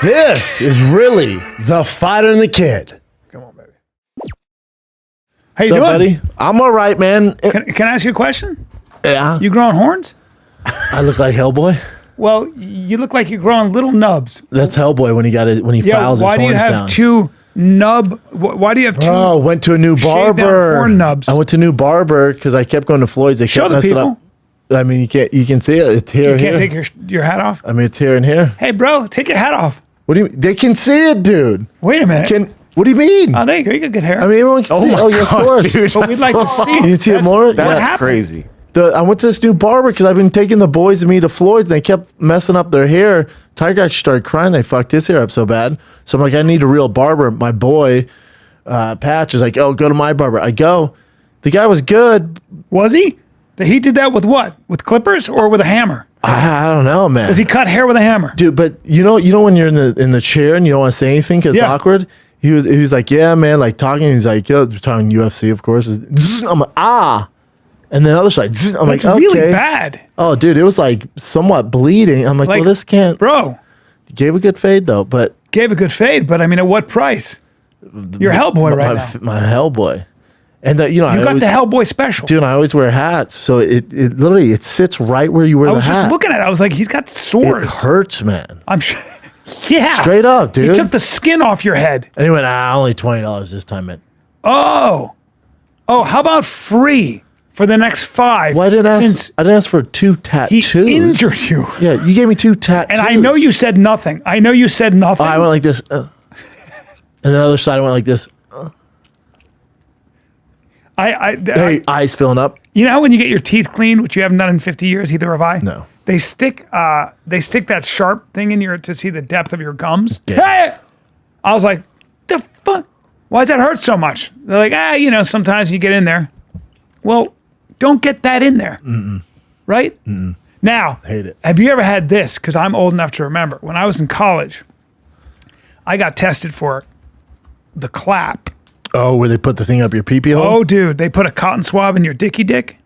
This is really the Fighter and the Kid. Come on, baby. How you What's doing, up, buddy? I'm all right, man. Can I ask you a question? Yeah. You growing horns? I look like Hellboy. Well, you look like you're growing little nubs. That's Hellboy when he files his horns down. Why do you have two nub? Why do you have two? Oh, went to a new shaved down barber. horn nubs. I went to a new barber because I kept going to Floyd's. They Show kept the messing people. up. I mean, you can see it. It's here. You can't here. take your hat off. I mean, it's here and here. Hey, bro, take your hat off. What do you? They can see it, dude. Wait a minute. What do you mean? Oh, there you go. You got good hair. I mean, everyone can see. my Oh, yeah, of God, course. dude. but we'd like to see. You see it more? That's Yeah. crazy. I went to this new barber because I've been taking the boys and me to Floyd's and they kept messing up their hair. Tiger actually started crying. They fucked his hair up so bad. So I'm like, I need a real barber. My boy, Patch, is like, oh, go to my barber. I go. The guy was good. Was he? He did that with what? With clippers or with a hammer? I don't know, man. Does he cut hair with a hammer? Dude, but you know when you're in the chair and you don't want to say anything because it's awkward? He was like, yeah, man, like talking. He's like, yo, talking UFC, of course. I'm like, ah. And then the other side, I'm That's like, okay. really bad. Oh, dude, it was like somewhat bleeding. I'm like, well, this can't. Bro. Gave a good fade though, but Gave a good fade, but I mean, at what price? You're Hellboy right now. my Hellboy, and you know, You got the Hellboy special. dude. I always wear hats, so it literally sits right where you wear I the was hat. just looking at it. I was like, he's got It sores. hurts, man. I'm sure. Yeah. Straight up, dude. He took the skin off your head. And he went, only $20 this time, man. Oh, how about free for the next 5? Well, I didn't Since ask for 2 tattoos. he injured you. Yeah, you gave me 2 tattoos. And I know you said nothing. I know you said nothing. I went like this, and the other side I went like this. Hey, eyes filling up. You know how when you get your teeth cleaned, which you haven't done in 50 years, either have I? No. They stick that sharp thing in to see the depth of your gums. Yeah. Hey! I was like, the fuck? Why does that hurt so much? They're like, sometimes you get in there. Well, don't get that in there. Right? Now, Hate it. have you ever had this? Because I'm old enough to remember. When I was in college, I got tested for the clap. Oh, where they put the thing up your pee-pee hole? Oh, dude, they put a cotton swab in your dicky dick.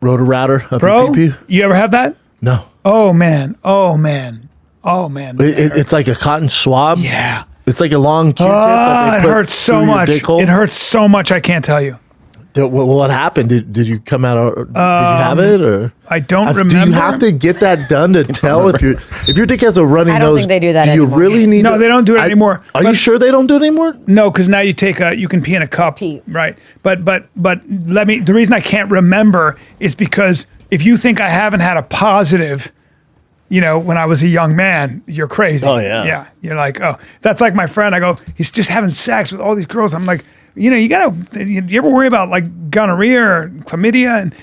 Rotor-router up Bro, your pee-pee? you ever have that? No. Oh, man. Oh, man. Oh, man. It's like a cotton swab? Yeah. It's like a long Q-tip that It they put hurts so through your much. dick hole? It hurts so much, I can't tell you. What happened? Did you come out? Did you have it? Or I don't Do remember. you have to get that done to tell if your dick has a runny I don't nose? think they do that Do you anymore. really need? No, they don't do it anymore. Are you But- sure they don't do it anymore? No, because now you can pee in a cup. Pee. Right. But the reason I can't remember is because if you think I haven't had a positive, when I was a young man, you're crazy. Oh, yeah. Yeah. You're like, oh, that's like my friend. I go, he's just having sex with all these girls. I'm like, you ever worry about like gonorrhea or chlamydia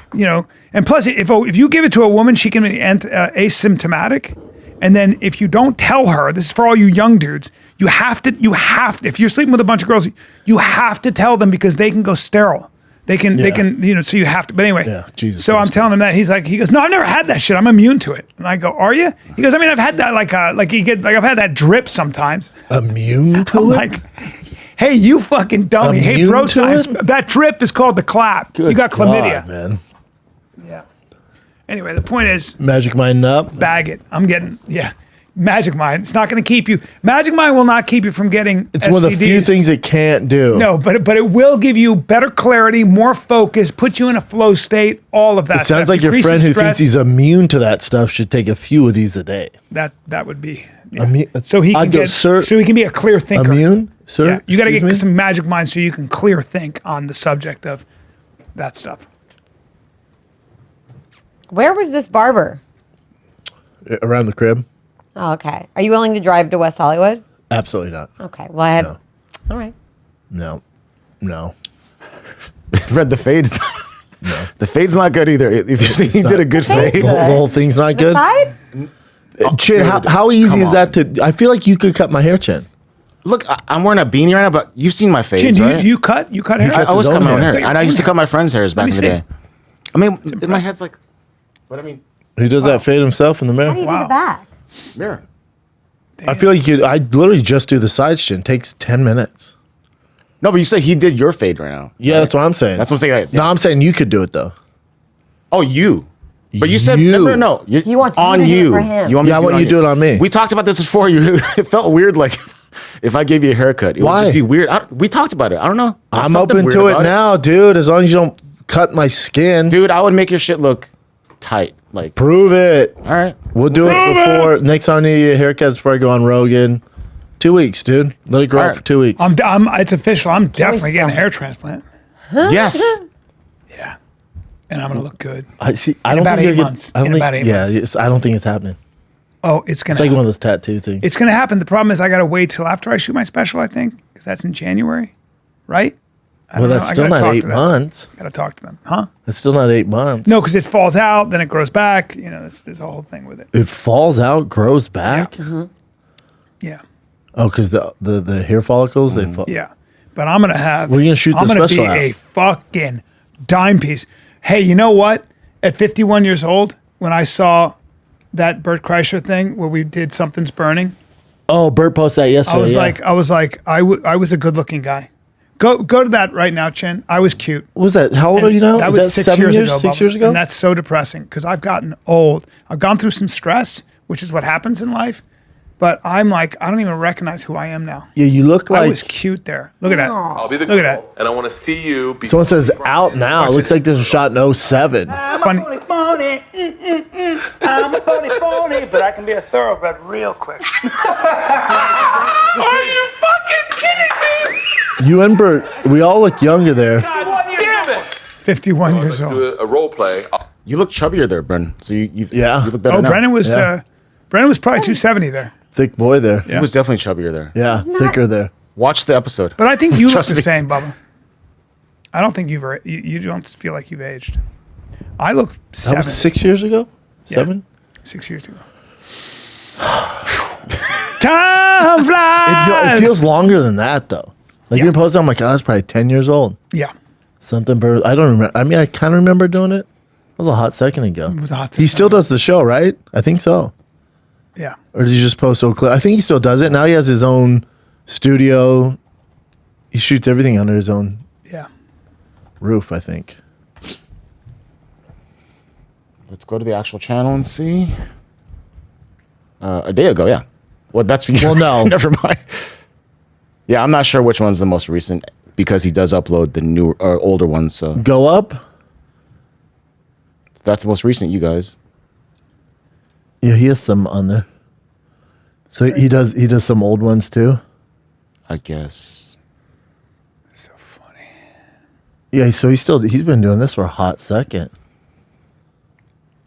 and plus if you give it to a woman, she can be asymptomatic. And then if you don't tell her, this is for all you young dudes, you have to, if you're sleeping with a bunch of girls, you have to tell them because they can go sterile. They can, so you have to, but anyway. Yeah, Jesus So I'm Christ. telling him that he goes, no, I've never had that shit. I'm immune to it. And I go, are you? He goes, I mean, I've had that I've had that drip sometimes. Immune to I'm it? like, hey, you fucking dummy. Hey, Immune bro to science. it? That drip is called the clap. Good you got chlamydia. God, man. Yeah. Anyway, the point is, Magic Mind up. bag it. Magic Mind. It's not going to keep you. Magic Mind will not keep you from getting It's STDs. one of the few things it can't do. No, but it will give you better clarity, more focus, put you in a flow state, all of that. It sounds stuff. like your Decreases friend who stress. thinks he's immune to that stuff should take a few of these a day. That would be. So he can so he can be a clear thinker. Immune, sir. Yeah, you got to Excuse get me? some Magic Mind so you can clear think on the subject of that stuff. Where was this barber? Around the crib. Oh, okay. Are you willing to drive to West Hollywood? Absolutely not. Okay. Well, I have. No. All right. No. Read the fades. No. The fade's not good either. If you're saying you did a good fade's fade. The whole thing's not good. Side? Chin, Dude, how easy come is that to? I feel like you could cut my hair, Chin. Look, I'm wearing a beanie right now, but you've seen my fades, Chin, right? you cut hair? I always his cut own my own hair. hair. And I used to cut my friends' hairs back in the me day. see. I mean, my head's like, what I mean, He does that fade himself in the How do mirror. you do Wow. the back? mirror. I feel like I literally just do the sides, Chin. Takes 10 minutes. No, but you say he did your fade right now. Yeah, that's what I'm saying. That's what I'm saying. No, I'm saying you could do it though. Oh, you. But you said, You. no. He wants you on to do it you. for him. You want me Yeah, I to want on you to do it on me. We talked about this before. It felt weird, like if I gave you a haircut. It Why? would just be weird. We talked about it. I don't know. There's I'm something open weird to it about now, dude. As long as you don't cut my skin. Dude, I would make your shit look tight. Like, Prove it. all right. We'll do it before next time I need haircuts before I go on Rogan. 2 weeks, dude. Let it grow All out right. for 2 weeks. It's official. I'm definitely getting a hair transplant. Yes. Yeah. And I'm going to look good. I see. I don't about think 8 you're gonna- months. I don't In think, about 8 yeah, months. it's- I don't think it's happening. Oh, it's going It's to like happen. one of those tattoo things. It's going to happen. The problem is I got to wait till after I shoot my special, I think, because that's in January, right? I Well, don't that's know. I still gotta not talk 8 to them. months. Got to talk to them. Huh? That's still not 8 months. No, because it falls out, then it grows back. You know, there's a whole thing with it. It falls out, grows back. Yeah. Oh, because the hair follicles they fall. Yeah. But I'm going to have. We're gonna shoot I'm the gonna special be out. a fucking dime piece. Hey, you know what? At 51 years old, when I saw that Bert Kreischer thing where we did Something's Burning, Oh, Bert posted that yesterday. I was like, I was a good looking guy. Go to that right now, Chin. I was cute. what was that? How old are you now? That Was was 6 7 years ago. 6 Bubba. years ago? And that's so depressing because I've gotten old. I've gone through some stress, which is what happens in life. But I'm like, I don't even recognize who I am now. Yeah, you look I like. was cute there. Look at that. I'll be the Look at girl, that. and I want to see you. Be Someone says out now. It looks like this was shot in 07. Funny. I'm a pony, but I can be a thoroughbred real quick. Are you fucking kidding me? You and Bert, we all look younger there. God damn it! 51 years old. Do a role play. You look chubbier there, Brendan. So you Yeah. you look better Oh, now. Brendan was Yeah. probably 270 there. Thick boy there. He was definitely chubbier there. Yeah, thicker there. Watch the episode. But I think you look Trust the me. same, Bubba. I don't think you don't feel like you've aged. I look That 7, was 6 years ago? 7? 6 years ago. Time It flies. feels longer than that, though. Like Yeah. you're posting, I'm like, oh, I was probably 10 years old. Yeah. Something, Bert. I don't remember. I mean, I kind of remember doing it. That was a hot second ago. It was a hot He second still ago. does the show, right? I think so. Yeah. Or did he just post old clip? I think he still does it. Now he has his own studio. He shoots everything under his own Yeah. roof, I think. Let's go to the actual channel and see. A day ago, yeah. Well, that's for you. Well, no. Never mind. Yeah, I'm not sure which one's the most recent because he does upload the newer or older ones. So Go up. that's the most recent, you guys. Yeah, he has some on there. So he does some old ones too. I guess. So funny. Yeah, so he's been doing this for a hot second.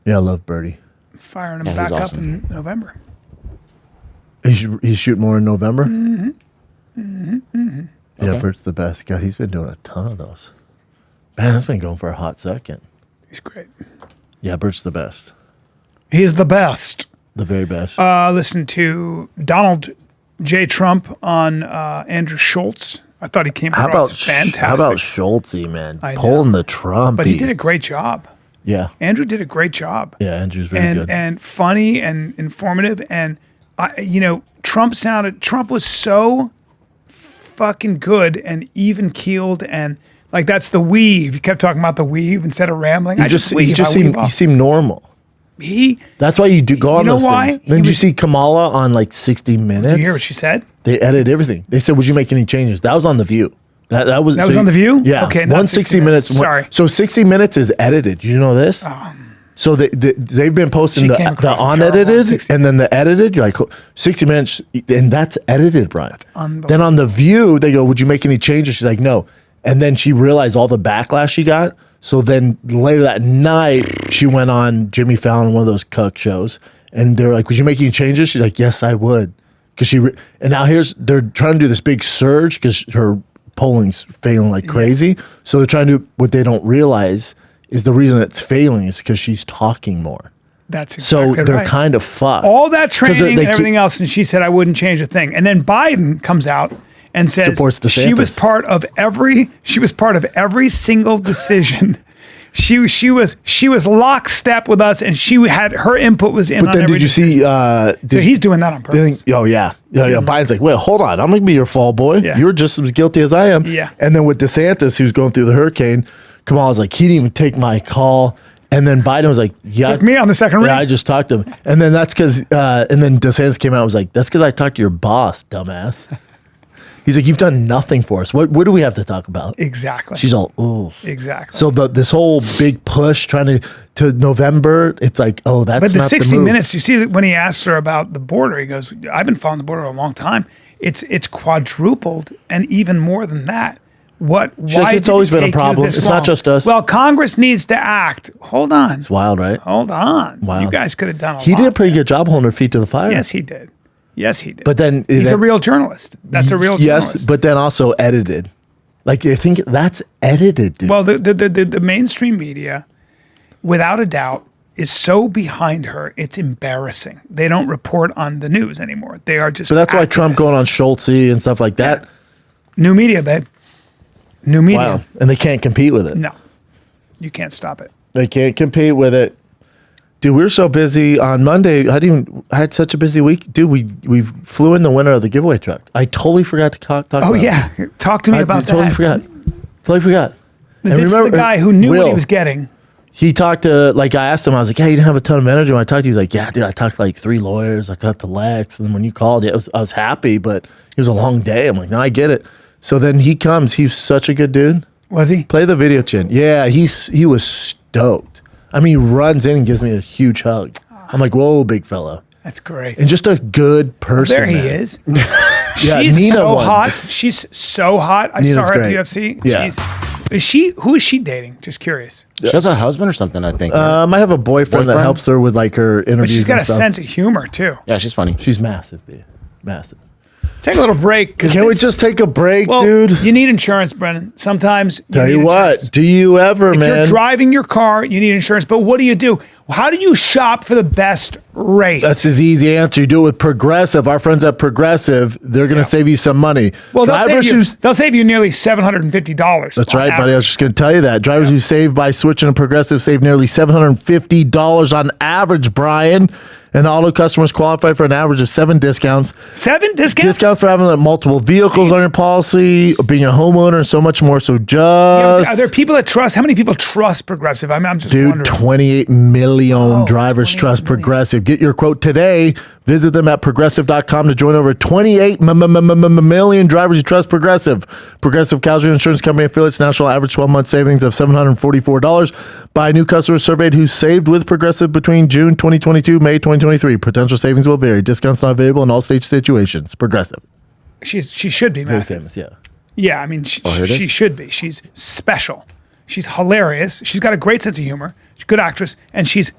Yeah, I love Birdie. Firing him Yeah, he's back awesome. up in November. He's shooting more in November. Yeah, Okay. Bert's the best. God, he's been doing a ton of those. Man, that's been going for a hot second. He's great. Yeah, Bert's the best. He's the best. The very best. Listen to Donald J. Trump on Andrew Schultz. I thought he came how across about fantastic. How about Schultzy, man? I know. Pulling the Trump. But he did a great job. Yeah. Andrew did a great job. Yeah, Andrew's very good. And funny and informative. And Trump was so fucking good and even keeled and like that's the weave. He kept talking about the weave instead of rambling. He seemed normal. He. That's why you do go on know those why? things. Then He did you was- see Kamala on like 60 Minutes? Did you hear what she said? They edited everything. They said, "Would you make any changes?" That was on The View. That was on The View? Yeah. Okay, not 160 60 minutes. Sorry. So 60 Minutes is edited. You know this? So they've been posting She the came across terrible on unedited 60 and then the edited. You're like 60 Minutes, and that's edited, Brian. unbelievable. Then on The View, they go, "Would you make any changes?" She's like, "No." And then she realized all the backlash she got. So then later that night, she went on Jimmy Fallon, one of those cuck shows, and they're like, "Would you make any changes?" She's like, "Yes, I would." Because and now they're trying to do this big surge because her polling's failing like crazy. So they're trying to do what they don't realize is the reason it's failing is because she's talking more. That's So exactly they're right. kind of fucked. all that 'Cause they training and keep- everything else, and she said I wouldn't change a thing. And then Biden comes out and says Supports she was DeSantis. part of every single decision. She was lockstep with us, and her input was in. But on then every did you see? so he's doing that on They purpose. think, oh yeah. Biden's like, well, hold on, I'm gonna be your fall boy. Yeah. You're just as guilty as I am. Yeah. And then with DeSantis, who's going through the hurricane, Kamala's like, he didn't even take my call. And then Biden was like, yeah. Took me on the second ring. Yeah, I just talked to him. And then that's because, and then DeSantis came out and was like, that's because I talked to your boss, dumbass. He's like, you've done nothing for us. What do we have to talk about? Exactly. She's all, ooh. Exactly. So this whole big push trying to November, it's like, oh, that's But the not 60 move. Minutes, you see that when he asked her about the border, he goes, I've been following the border a long time. It's quadrupled, and even more than that. Why like, it's did always it been a take you problem. this It's not long? just us. Well, Congress needs to act. Hold on. It's wild, right? Hold on. Wild. You guys could have done a lot. He did a pretty good job holding her feet to the fire. Yes, he did. Yes, he did. But then he's a real journalist. That's a real yes, journalist. but then also edited. Like, I think that's edited, dude. Well, the mainstream media, without a doubt, is so behind her. It's embarrassing. They don't report on the news anymore. They are just. But that's why Trump going on activists. Schultz and stuff like that. New media, babe. New media. Wow. And they can't compete with it. No, you can't stop it. They can't compete with it. Dude, we were so busy on Monday. I had such a busy week. Dude, we flew in the winner of the giveaway truck. I totally forgot to talk about Oh it. yeah, talk to me about totally that. forgot. Totally forgot. And This is the guy who knew what he was getting. He talked to, like, I asked him, I was like, yeah, you didn't have a ton of energy. When I talked to you, he was like, yeah, dude, I talked to like 3 lawyers. I talked to Lex. And then when you called, I was happy, but it was a long day. I'm like, no, I get it. So then he comes. He's such a good dude. Was he? Play the video, Chin. Yeah, he was stoked. I mean, he runs in and gives me a huge hug. I'm like, whoa, big fella. That's great. And just a good person. There he man. is. Yeah, She's Nina so won. hot. She's so hot. I Nina's saw her great. at the UFC. Yeah. Who is she dating? Just curious. She has a husband or something, I think. I have a boyfriend that Boyfriend? helps her with like her interviews. But she's got and a stuff. sense of humor too. Yeah, she's funny. She's massive, B. Massive. Take a little break. Can we just take a break, well, dude? You need insurance, Brendan. Sometimes Tell need you what, insurance. do you ever, If man? you're driving your car, you need insurance. But what do? How do you shop for the best rate? That's his easy answer. You do it with Progressive. Our friends at Progressive, they're going to save you some money. well, Drivers they'll save you nearly $750. That's right, buddy. I was just going to tell you that. Drivers who save by switching to Progressive save nearly $750 on average, Brian. And auto customers qualify for an average of 7 discounts. 7 discounts? Discounts for having multiple vehicles on your policy, being a homeowner, and so much more. So just... Are there people that trust? How many people trust Progressive? I mean, I'm just Dude, wondering. 28 million drivers 28 trust million. Progressive. Get your quote today. Visit them at progressive.com to join over 28 million drivers who trust Progressive. Progressive Casualty Insurance Company affiliates national average 12-month savings of $744 by new customers surveyed who saved with Progressive between June 2022, May 2023. Potential savings will vary. Discounts not available in all state situations. Progressive. She should be Very massive. famous, yeah. Yeah, I mean, she here it is. should be. She's special. She's hilarious. She's got a great sense of humor. She's a good actress, and she's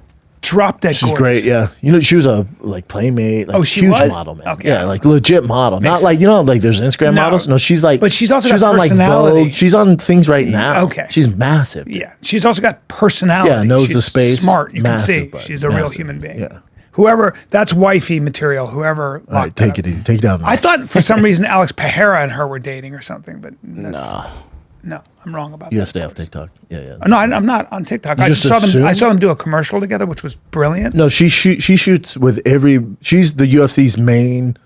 drop dead She's gorgeous. great, yeah. You know, she was a playmate, like she huge was? model, man. Okay. Yeah, like legit model. Makes Not like, you know, like there's Instagram No. models. No, she's like, But she's also she's got on like personality. Vogue. She's on things right now. Okay. She's massive. dude. Yeah, she's also got personality. Yeah, knows the She's space. Smart, you Massive, can see. bud. She's a real Massive. human being. Yeah. Whoever, that's wifey material. Whoever. All right, take it easy. Take it down. I thought for some reason Alex Pajera and her were dating or something, but no, I'm wrong about you that. gotta stay off TikTok. Yeah. No, I'm not on TikTok. I just just saw them. assume? I saw them do a commercial together, which was brilliant. No, she shoots with she's the UFC's main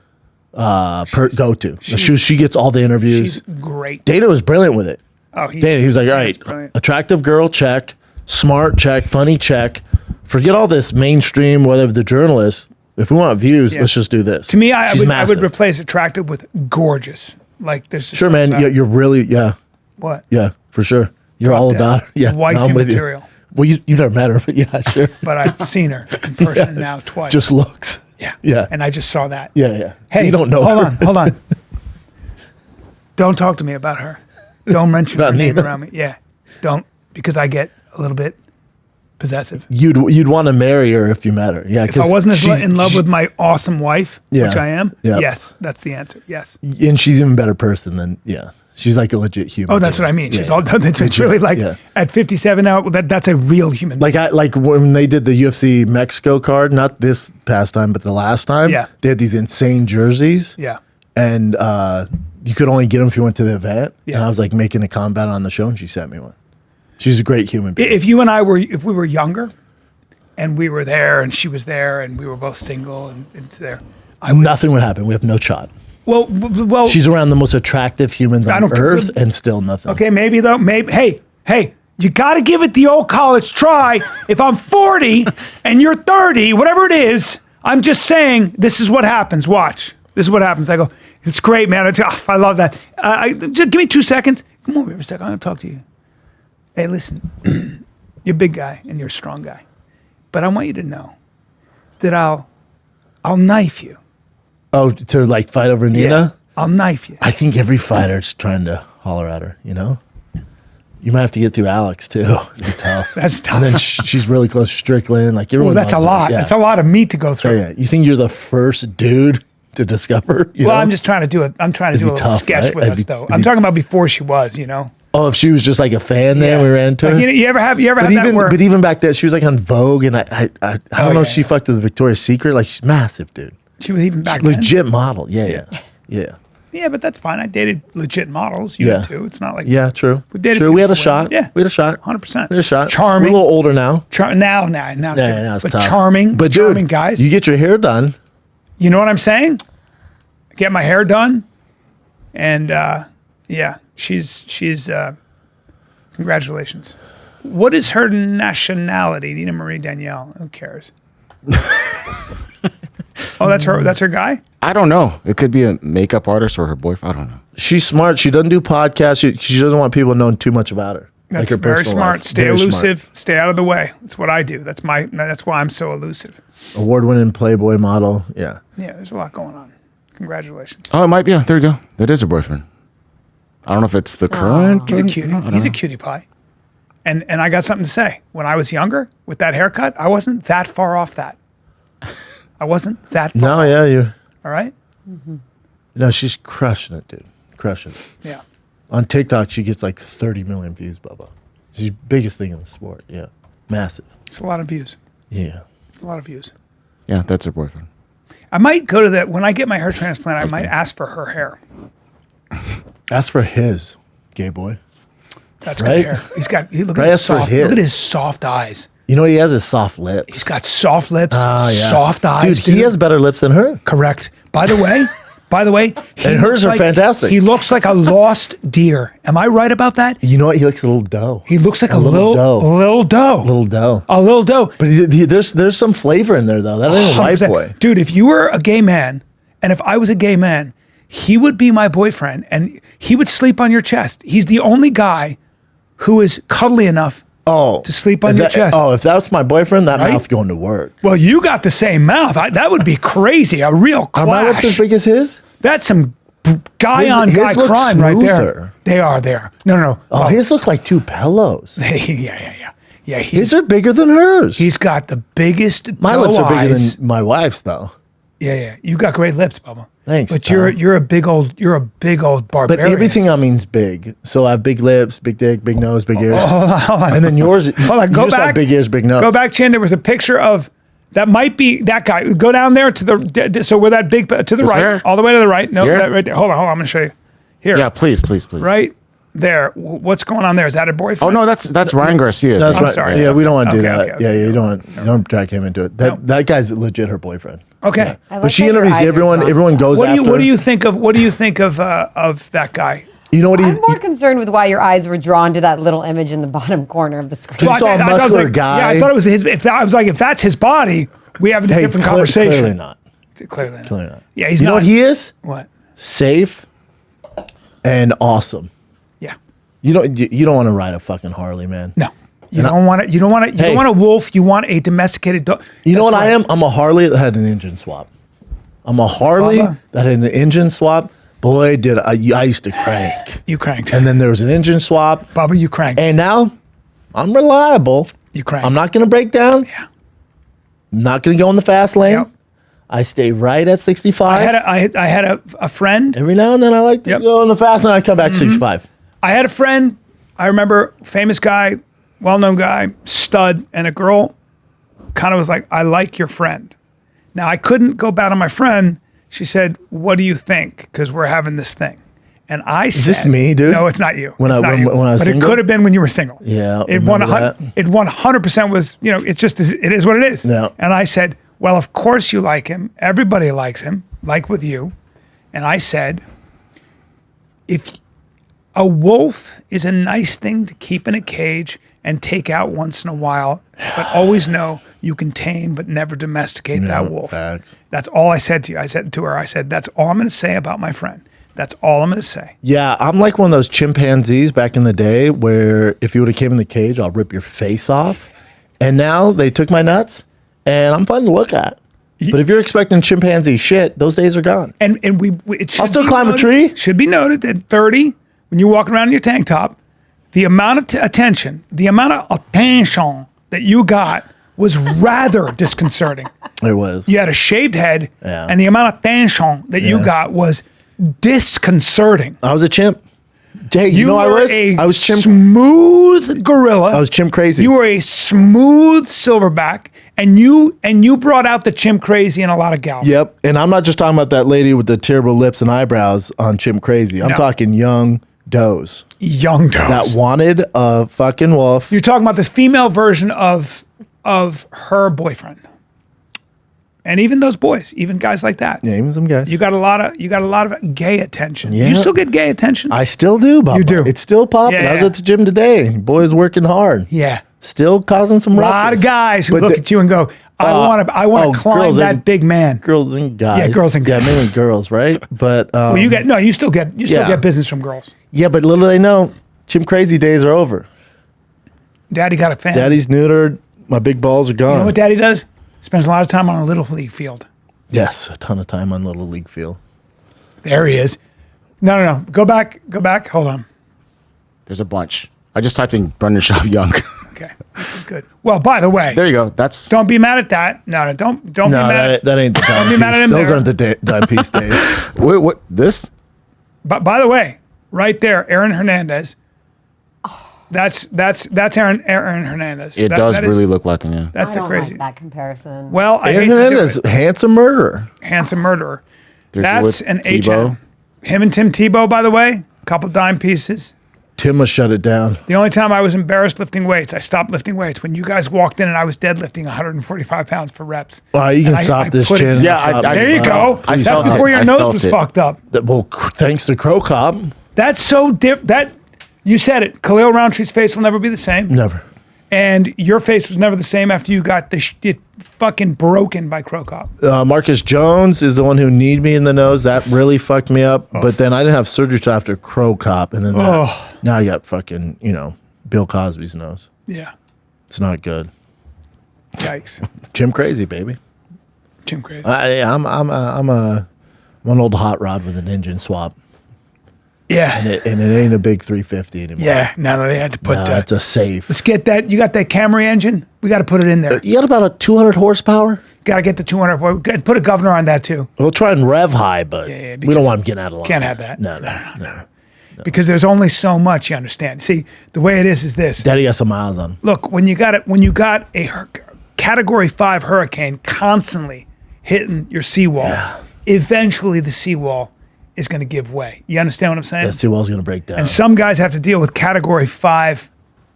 go-to. She gets all the interviews. She's great. Dana was brilliant with it. Oh, Dana, he was like, all right, brilliant. attractive girl, check. Smart, check. Funny, check. Forget all this mainstream, whatever the journalists. If we want views, Yeah. let's just do this. To me, I She's would massive. replace attractive with gorgeous. Like there's just Sure, something man. about- You're really, What? yeah, for sure. You're all dead. about it. Yeah, Wifey I'm with you. material. Well, you never met her, but yeah, sure. But I've seen her in person now twice. Just looks. yeah. yeah. And I just saw that. Yeah. Hey, you don't know. Hold her. on. Don't talk to me about her. Don't mention her About name Nina? around me. Yeah. Don't, because I get a little bit possessive. You'd want to marry her if you met her. Yeah, If I wasn't in love with my awesome wife, Yeah. which I am, Yeah. yes, that's the answer. Yes. and she's even better person than she's like a legit human. Oh, that's being. what I mean. She's Yeah. all done. It's really like Yeah. at 57 now. That's a real human. Like when they did the UFC Mexico card, not this past time, but the last time. Yeah. They had these insane jerseys. Yeah. And you could only get them if you went to the event. Yeah. And I was like making a combat on the show, and she sent me one. She's a great human being. If you and I if we were younger, and we were there, and she was there, and we were both single, and there, Nothing would happen. We have no shot. well, She's around the most attractive humans I on don't care. earth, and still nothing. okay, maybe though, maybe. Hey, You got to give it the old college try. If I'm 40 and you're 30, whatever it is, I'm just saying this is what happens. Watch. This is what happens. I go, it's great, man. I love that. Just give me 2 seconds. Come over here a second. I'm going to talk to you. Hey, listen. You're a big guy and you're a strong guy. But I want you to know that I'll knife you. Oh, to like fight over Nina? Yeah, I'll knife you. I think every fighter's trying to holler at her, you know? You might have to get through Alex too. It's tough. That's tough. And then she's really close to Strickland. Like Well, everyone. that's a loves her. lot. Yeah. That's a lot of meat to go through. Yeah. You think you're the first dude to discover? You know? I'm just trying to do it. I'm trying to do a be little tough, sketch right? with us, though. I'm talking about before she was, you know. Oh, if she was just like a fan there, we ran into her. Like, you ever have that where? But even back then, she was like on Vogue, and I don't know if she fucked with Victoria's Secret. Like she's massive, dude. She was even back then. Legit model. Yeah. Yeah, but that's fine. I dated legit models. You did too. It's not like Yeah, true. We dated True. We had a beautiful women. shot. Yeah. We had a shot. 100%. We had a shot. Charming. We're a little older now. Now it's Yeah, different. now it's But tough. charming But dude, charming guys. you get your hair done. You know what I'm saying? Get my hair done, and yeah, she's congratulations. What is her nationality? Nina Marie Danielle. Who cares? Oh, that's her guy? I don't know. It could be a makeup artist or her boyfriend. I don't know. She's smart. She doesn't do podcasts. She doesn't want people knowing too much about her. That's her very personal smart. life. Stay Very elusive. smart. Stay out of the way. That's what I do. That's why I'm so elusive. Award-winning Playboy model. Yeah. Yeah, there's a lot going on. Congratulations. Oh, it might be. Yeah, there you go. That is her boyfriend. I don't know if it's the current. He's a cutie. He's a cutie pie. And I got something to say. When I was younger, with that haircut, I wasn't that far off that. I wasn't that far. No, yeah, you're. All right? No, she's crushing it, dude. Crushing it. Yeah. On TikTok, she gets like 30 million views, Bubba. She's the biggest thing in the sport. Yeah. Massive. It's a lot of views. Yeah. It's a lot of views. Yeah, that's her boyfriend. I might go to that. When I get my hair transplant, I might ask for her hair. Ask for his, gay boy. That's Right? good hair. Look Right, at his ask for soft. his. Look at his soft eyes. You know what he has? Is soft lips. He's got soft lips, Oh, yeah. soft eyes. Dude, he has better lips than her. Correct. By the way, he And hers looks are like- fantastic. He looks like a lost deer. Am I right about that? You know what? He looks a little dough. He looks like a little little dough. little dough. Little dough. A little dough. But there's some flavor in there, though. That ain't a white 100%. boy. Dude, if you were a gay man, and if I was a gay man, he would be my boyfriend, and he would sleep on your chest. He's the only guy who is cuddly enough Oh. to sleep on if your that- chest. Oh, if that's my boyfriend, that Right? mouth going to work. Well, you got the same mouth. That would be crazy. A real Are my lips as clash. big as his? That's some guy on His guy look crime right there. smoother. They are. No. Oh, his look like two pillows. Yeah. His are bigger than hers. He's got the biggest. My doe lips are bigger eyes. than my wife's, though. Yeah. You got great lips, Bubba. Thanks, But Tom. you're a big old But barbarian. everything on me's big. So I have big lips, big dick, big nose, big ears. Hold on. And then yours, Hold on, you go just back. have big ears, big nose. Go back, Chin. There was a picture of that. Might be that guy. Go down there to the. So where that big to the right, there? all the way to the right. No, Here? that right there. Hold on. I'm going to show you. Here. Yeah, please. Right there. What's going on there? Is that a boyfriend? Oh no, that's Ryan Garcia. That's I'm right. sorry. Yeah, we don't want to do Okay, that. okay, Yeah, you don't drag him into it. That guy's legit her boyfriend. Okay. I like But she that your interviews eyes are everyone. drawn. Everyone goes What after. do you think of that guy? You know what he? I'm more concerned with why your eyes were drawn to that little image in the bottom corner of the screen. You saw a I was muscular like, guy. Yeah, I thought it was his. If that's his body, we have a Hey, different conversation. clearly not. Clearly not. Clearly not. Yeah, he's You not. know what he is? What? Safe and awesome. Yeah. You don't want to ride a fucking Harley, man. No. You don't want to. You don't want to. You Hey. don't want a wolf. You want a domesticated dog. You know That's what I right. am? I'm a Harley that had an engine swap. I'm a Harley Bubba. that had an engine swap. Boy, did I used to crank. You cranked. And then there was an engine swap. Bubba, you cranked. And now I'm reliable. You cranked. I'm not going to break down. Yeah. I'm not going to go in the fast lane. Yep. I stay right at 65. I had a friend. Every now and then I like to Yep. go in the fast lane. I come back 65. I had a friend. I remember, famous guy, well-known guy, stud, and a girl kind of was like, "I like your friend." Now I couldn't go bad on my friend. She said, "What do you think?" Because we're having this thing. And I said, this me, dude? No, it's not you. When It's I- not when- you. when I was but single? it could have been when you were single. Yeah, It remember that. 100% was, it's just, it is what it is. Yeah. And I said, well, of course you like him. Everybody likes him, like with you. And I said, if A wolf is a nice thing to keep in a cage and take out once in a while, but always know you can tame but never domesticate that wolf. Facts. That's all I said to you. I said to her, that's all I'm going to say about my friend. That's all I'm going to say. Yeah, I'm like one of those chimpanzees back in the day where if you would have came in the cage, I'll rip your face off. And now they took my nuts, and I'm fun to look at. But if you're expecting chimpanzee shit, those days are gone. And it should I'll still be climb a noted- tree. Should be noted that 30, when you're walking around in your tank top, the amount of attention that you got was rather disconcerting. It was. You had a shaved head, Yeah. and the amount of attention that you Yeah. got was disconcerting. I was a chimp. Jay, you know I was chimp. smooth gorilla. I was chimp crazy. You were a smooth silverback, and you brought out the chimp crazy in a lot of gals. Yep. And I'm not just talking about that lady with the terrible lips and eyebrows on Chimp Crazy. I'm No. talking young does Young does. that wanted a fucking wolf. You're talking about this female version of her boyfriend, and even those boys, even guys like that. Yeah, even some guys. You got a lot of gay attention. Yeah. You still get gay attention. I still do, Bubba. You do. It's still popping. Yeah, I was yeah. at the gym today. Boys working hard. yeah, Still causing some a lot of guys who But look the- at you and go, "I want to climb girls that and- big man." Girls and guys. Yeah, girls and guys. Yeah, mainly girls, right? But Well, you still get Yeah. business from girls. yeah, but little they know, Chimp Crazy days are over. Daddy got a fan. Daddy's neutered. My big balls are gone. You know what Daddy does? Spends a lot of time on a little league field. Yes, a ton of time on Little League field. There he is. No. Go back. Hold on. There's a bunch. I just typed in Brendan Schaub Young. Okay, this is good. Well, by the way, There you go. That's don't be mad at that. No, don't be No, mad. that ain't the dime be mad at piece. him Those there. aren't the dime piece days. what this? But by the way, right there, Aaron Hernandez. That's Aaron Hernandez. It That- does that is- really look like him. Yeah. That's I the don't crazy. like that comparison. Well, I hate Aaron to do Hernandez, it. handsome murderer. Handsome murderer. There's That's with an Tebow. HM. Him and Tim Tebow, by the way, couple dime pieces. Tim must shut it down. The only time I was embarrassed lifting weights, I stopped lifting weights when you guys walked in and I was deadlifting 145 pounds for reps. All right, you can And stop I this put it- chin. Yeah, I- There you go. I That's felt before it. your I nose felt was it. fucked up. Well, thanks to Crow Cop. That's so different. That you said it. Khalil Roundtree's face will never be the same, Never. and your face was never the same after you got it fucking broken by Crow Cop. Marcus Jones is the one who kneed me in the nose. That really fucked me up. But then I didn't have surgery till after Crow Cop, and then now I got fucking Bill Cosby's nose. Yeah. It's not good. Yikes. Jim Crazy, baby. Jim Crazy. I'm an old hot rod with an engine swap, Yeah. and it ain't a big 350 anymore. Yeah. No, they had to put. It's a safe. Let's get that. You got that Camry engine? We got to put it in there. You got about a 200 horsepower. Got to get the 200. Put a governor on that too, We'll try and rev high, but yeah, we because don't want him getting out of line. can't have that. No. because there's only so much. You understand? See, the way it is this. Daddy got some miles on. Look, when you got a Category 5 hurricane constantly hitting your seawall, eventually the seawall is going to give way. You understand what I'm saying? That seawall's gonna break down. And some guys have to deal with Category 5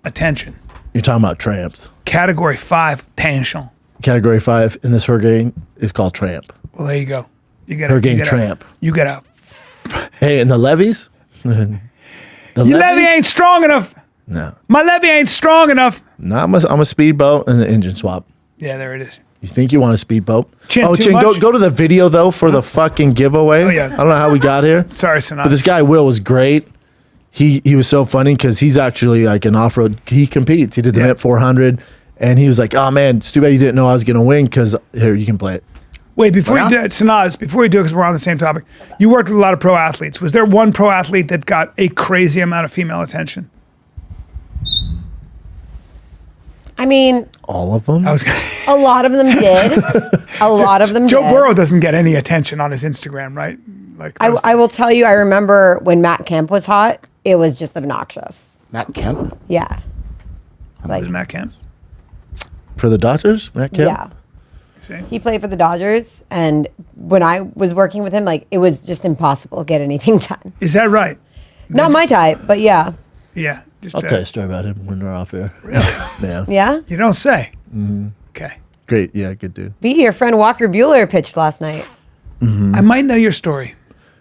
attention. You're talking about tramps. Category 5 tension. Category 5 in this hurricane is called tramp. Well, there you go. You got Hurricane tramp. You got a. Hey, and the levees? The Your levee ain't strong enough. No. My levee ain't strong enough. No, I'm a speedboat and the engine swap. Yeah, there it is. You think you want a speedboat? Chin, oh, too Chin, much? go to the video though for the fucking giveaway. Oh, yeah. I don't know how we got here. Sorry, Sanaz. But this guy Will was great. He was so funny because he's actually like an off-road. He competes. He did the Yeah. MIP 400, and he was like, "Oh man, it's too bad you didn't know I was gonna win." Because here you can play it. Wait, before you do it, Sanaz, before you do it, because we're on the same topic, you worked with a lot of pro athletes. Was there one pro athlete that got a crazy amount of female attention? I mean, All of them. I was, a lot of them did. A lot of them Joe did. Burrow doesn't get any attention on his Instagram, right? Like those I will tell you, I remember when Matt Kemp was hot, it was just obnoxious. Matt Kemp. Yeah. Like, Matt Kemp. For the Dodgers, Matt Kemp? yeah. See? He played for the Dodgers, and when I was working with him, like, it was just impossible to get anything done. Is that right? Not my type, but yeah. Yeah. Just I'll tell you a story about him when we're off air. Yeah. Yeah? you don't say. Mm-hmm. Okay. Great. Yeah, good dude. B, your friend Walker Bueller pitched last night. I might know your story.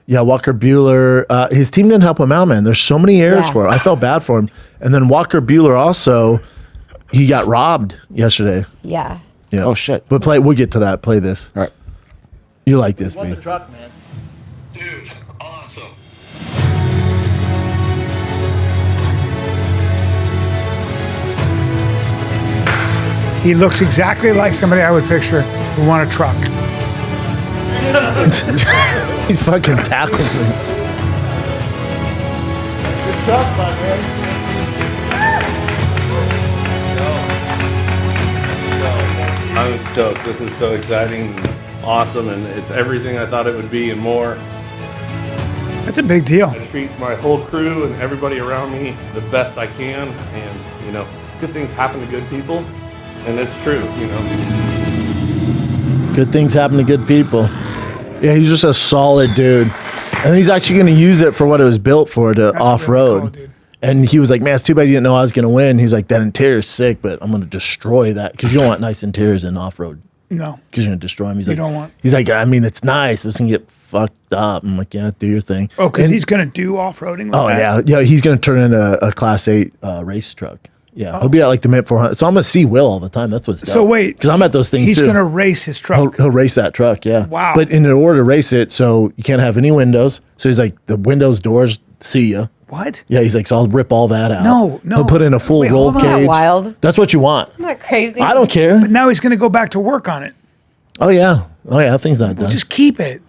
Yeah, Walker Buehler. His team didn't help him out, man. There's so many errors Yeah. for him. I felt bad for him. And then Walker Buehler also, he got robbed yesterday. Yeah. Yeah. Oh, shit. But we'll get to that. Play this. All right. You like this, man. truck, man. Dude, awesome. He looks exactly like somebody I would picture who want a truck. He fucking tackles me. I'm stoked. This is so exciting and awesome, and it's everything I thought it would be and more. That's a big deal. I treat my whole crew and everybody around me the best I can, and you know, good things happen to good people, and it's true, you know. Good things happen to good people. Yeah, he's just a solid dude. And he's actually going to use it for what it was built for, to off-road. really cool, dude. And he was like, man, it's too bad you didn't know I was going to win. He's like, that interior's sick, but I'm going to destroy that. Because you don't want nice interiors in off-road. No. Because you're going to destroy them. He's like, don't want- He's like, I mean, it's nice, but it's going to get fucked up. I'm like, yeah, do your thing. Oh, because And- he's going to do off-roading with Oh, that? yeah. Yeah, he's going to turn into a Class 8 race truck. Yeah, he'll be at like the Mint 400. So I'm going to see Will all the time. That's what's So wait. Because I'm at those things He's too. going to race his truck. He'll race that truck, yeah. Wow. But in order to race it, so you can't have any windows. So he's like, the windows, doors, see ya. What? Yeah, he's like, so I'll rip all that out. No. He'll put in a full Wait, roll hold on. cage. Isn't that wild? That's what you want. Isn't that crazy? I don't care. But now he's going to go back to work on it. Oh yeah, that thing's not done. Just keep it.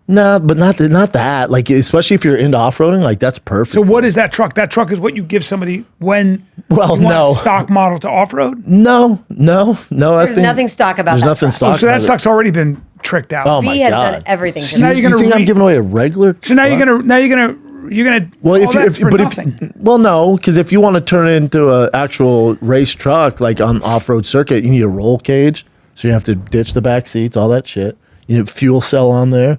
No, but not that. Like, especially if you're into off roading, like that's perfect. So what is that truck? That truck is what you give somebody when Well, you want no. a stock model to off-road? No. There's nothing stock about There's that nothing truck. stock. So that about it. stock's already been tricked out. Oh my B has god. done everything. So now to you're You gonna think I'm re- giving away a regular? So now truck? you're gonna Well, all if you, that's if, for but nothing. if, well, no, because if you want to turn it into an actual race truck, like on off-road circuit, you need a roll cage, so you have to ditch the back seats, all that shit. You need a fuel cell on there.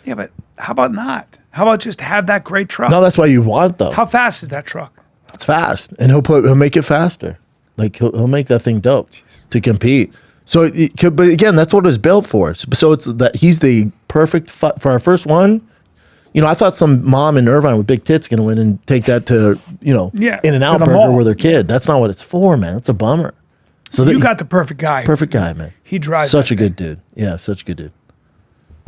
Yeah, but how about not? How about just have that great truck? No, that's why you want though. How fast is that truck? It's fast, and he'll make it faster. Like he'll make that thing dope to compete. So, but again, that's what it was built for. So it's that he's the perfect for our first one. You know, I thought some mom in Irvine with big tits going to win and take that to, Yeah, In and to Out the Burger mall. with her kid. That's not what it's for, man. It's a bummer. So You got the perfect guy. perfect guy, man. He drives such that a good dude. Yeah, such a good dude.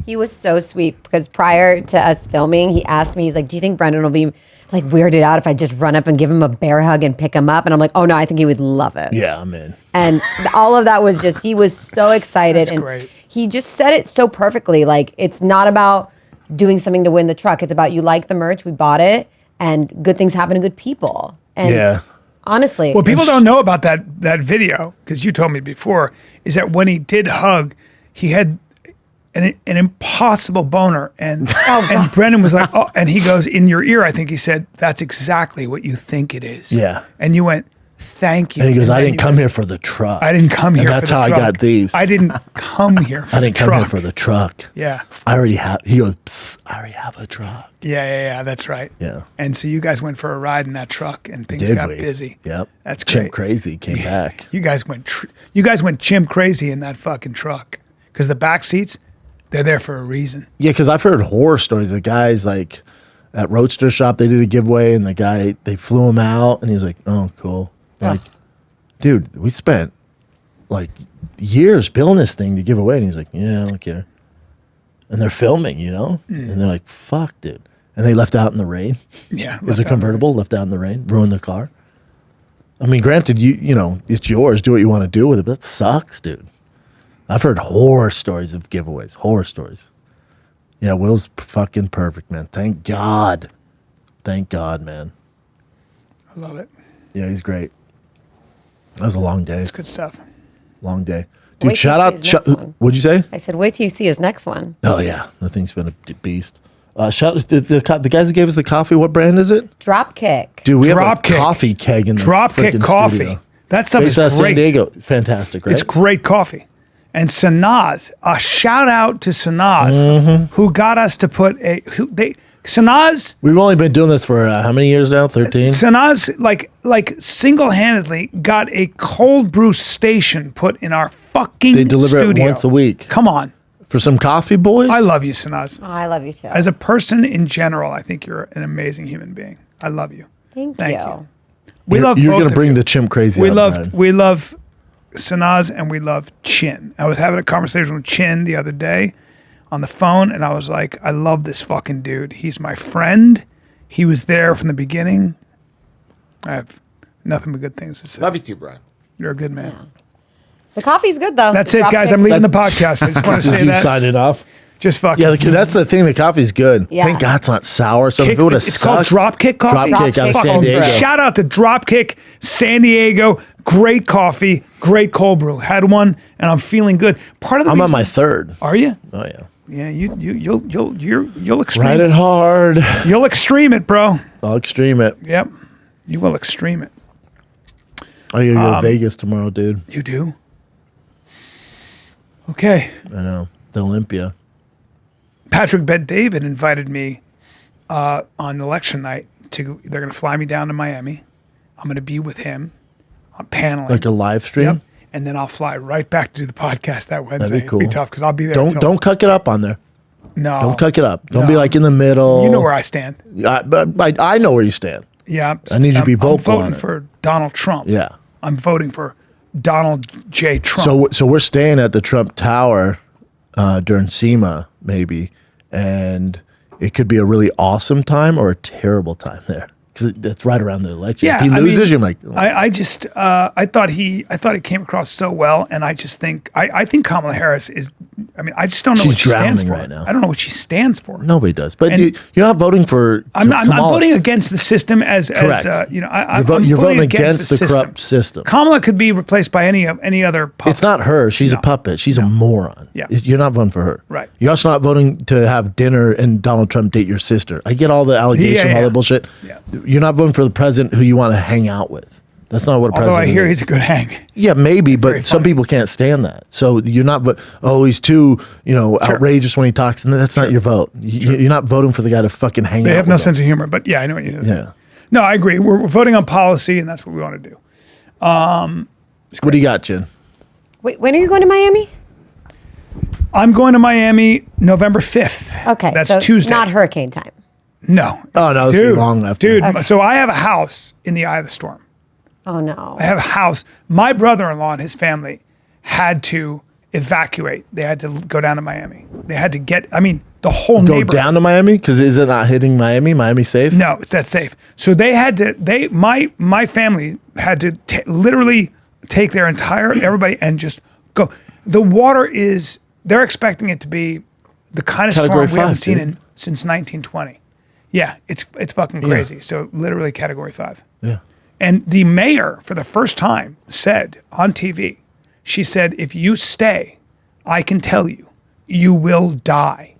He was so sweet because prior to us filming, he asked me, he's like, do you think Brendan will be like weirded out if I just run up and give him a bear hug and pick him up? And I'm like, oh no, I think he would love it. Yeah, I'm in. And all of that was just, he was so excited. That's and great. he just said it so perfectly. Like, it's not about doing something to win the truck. It's about you like the merch, we bought it, and good things happen to good people. And Yeah. honestly. What people don't know about that video, because you told me before, is that when he did hug, he had an impossible boner, and and Brendan was like, oh, and he goes, in your ear, I think he said, that's exactly what you think it is. Yeah. And you went, thank you. And he goes, I then didn't you come guys- here for the truck. I didn't come here And that's for the how truck. I got these. I didn't come here for I didn't the come truck. here for the truck. Yeah. I already have. He goes, "Psst, I already have a truck. Yeah, that's right. Yeah. And so you guys went for a ride in that truck, and things Did got we? busy. Yep. That's Chimp great. Crazy came back. You guys went chimp crazy in that fucking truck, because the back seats, they're there for a reason. Yeah, because I've heard horror stories. The guys like at Roadster Shop, they did a giveaway, and the guy they flew him out, and he was like, "Oh, cool." Like, dude, we spent like years building this thing to give away, and he's like, "Yeah, I don't care." And they're filming, and they're like, "Fuck, dude!" And they left out in the rain. Yeah. It was a convertible left out in the rain, ruined the car. I mean, granted, it's yours. Do what you want to do with it, but that sucks, dude. I've heard horror stories of giveaways. Horror stories. Yeah, Will's fucking perfect, man. Thank God. Thank God, man. I love it. Yeah, he's great. That was a long day. It's good stuff. Long day. Wait Dude, till shout you out. see his next one. What'd you say? I said, wait till you see his next one. Oh, yeah. That thing's been a beast. Shout out to the guys that gave us the coffee. What brand is it? Dropkick. Dude, we have a Dropkick. coffee keg in the Dropkick frickin' coffee. studio. That stuff Based is out of great. San Diego. Fantastic, right? It's great coffee. And Sanaz, a shout out to Sanaz, Mm-hmm. who got us to put Sanaz. We've only been doing this for how many years now? 13? Sanaz, like single-handedly got a cold brew station put in our fucking They deliver it studio. once a week. Come on. For some coffee, boys? I love you, Sanaz. Oh, I love you too. As a person in general, I think you're an amazing human being. I love you. Thank Thank you. you. We You're, love you're both going to of bring you. the chimp crazy We out, love Bryan. we love Sanaz and we love Chin. I was having a conversation with Chin the other day on the phone, and I was like, I love this fucking dude. He's my friend. He was there from the beginning. I have nothing but good things to say. Love you too, Bryan. You're a good man. The coffee's good though. That's The it, drop guys. kick- I'm leaving the podcast. I just want to This is say you that. signing off. Just fucking. Yeah, that's the thing. The coffee's good. Yeah. Thank God it's not sour. So if Kick- it would have it's called sucked. Dropkick Coffee. Dropkick out of Dropkick San cold Diego. brew. Shout out to Dropkick San Diego. Great coffee, great cold brew. Had one, and I'm feeling good. Part of the I'm on reason- my third. Are you? Oh yeah. Yeah, you'll extreme. Ride it hard. You'll extreme it, bro. I'll extreme it. Yep, you will extreme it. I gotta go to Vegas tomorrow, dude. You do. Okay. I know. The Olympia. Patrick Bet David invited me on election night to. They're going to fly me down to Miami. I'm going to be with him. I'm paneling. Like a live stream. Yep. And then I'll fly right back to do the podcast that Wednesday. cool. It'll be tough because I'll be there. Don't cuck it up on there. No. Don't cuck it up. Don't be No. like in the middle. You know where I stand. But I know where you stand. Yeah. I need you to be vocal I'm on voting it. for Donald Trump. Yeah. I'm voting for Donald J. Trump. So we're staying at the Trump Tower during SEMA maybe, and it could be a really awesome time or a terrible time there because it's right around the election. Yeah, if he I loses, mean, you're like, I just I thought he came across so well, and I just think I think Kamala Harris is. I mean, I just don't know She's what she stands for. drowning right now. I don't know what she stands for. nobody does. But And- you're not voting for. I'm Kamala. voting against the system as Correct. you know. You're I'm voting against the corrupt system. Kamala could be replaced by any other. Puppet. It's not her. She's a puppet. She's a moron. Yeah. You're not voting for her. Right. You're also not voting to have dinner and Donald Trump date your sister. I get all the allegations, all yeah. that bullshit. Yeah. You're not voting for the president who you want to hang out with. That's not what a Although president I hear is. he's a good hang. Yeah, maybe, Very but some funny. people can't stand that. So you're not, he's too, outrageous when he talks. And that's not your vote. You're not voting for the guy to fucking hang out They have with no him. sense of humor, but yeah, I know what you do. Yeah. No, I agree. We're voting on policy, and that's what we want to do. What do you got, Jen? Wait, when are you going to Miami? I'm going to Miami November 5th. Okay, That's so Tuesday. not hurricane time. No. Oh, no, this will be long after. Dude, so I have a house in the eye of the storm. Oh no. I have a house. My brother-in-law and his family had to evacuate. They had to go down to Miami. They had to the whole Go neighborhood. down to Miami? Because is it not hitting Miami? Miami safe? No, it's that safe. So they had to. My family had to literally take their entire everybody and just go. The water is. They're expecting it to be the kind of Category storm we haven't 5, seen dude. since 1920. Yeah, it's fucking crazy. So literally Category 5. Yeah. And the mayor, for the first time, said on TV, she said, "If you stay, I can tell you, you will die."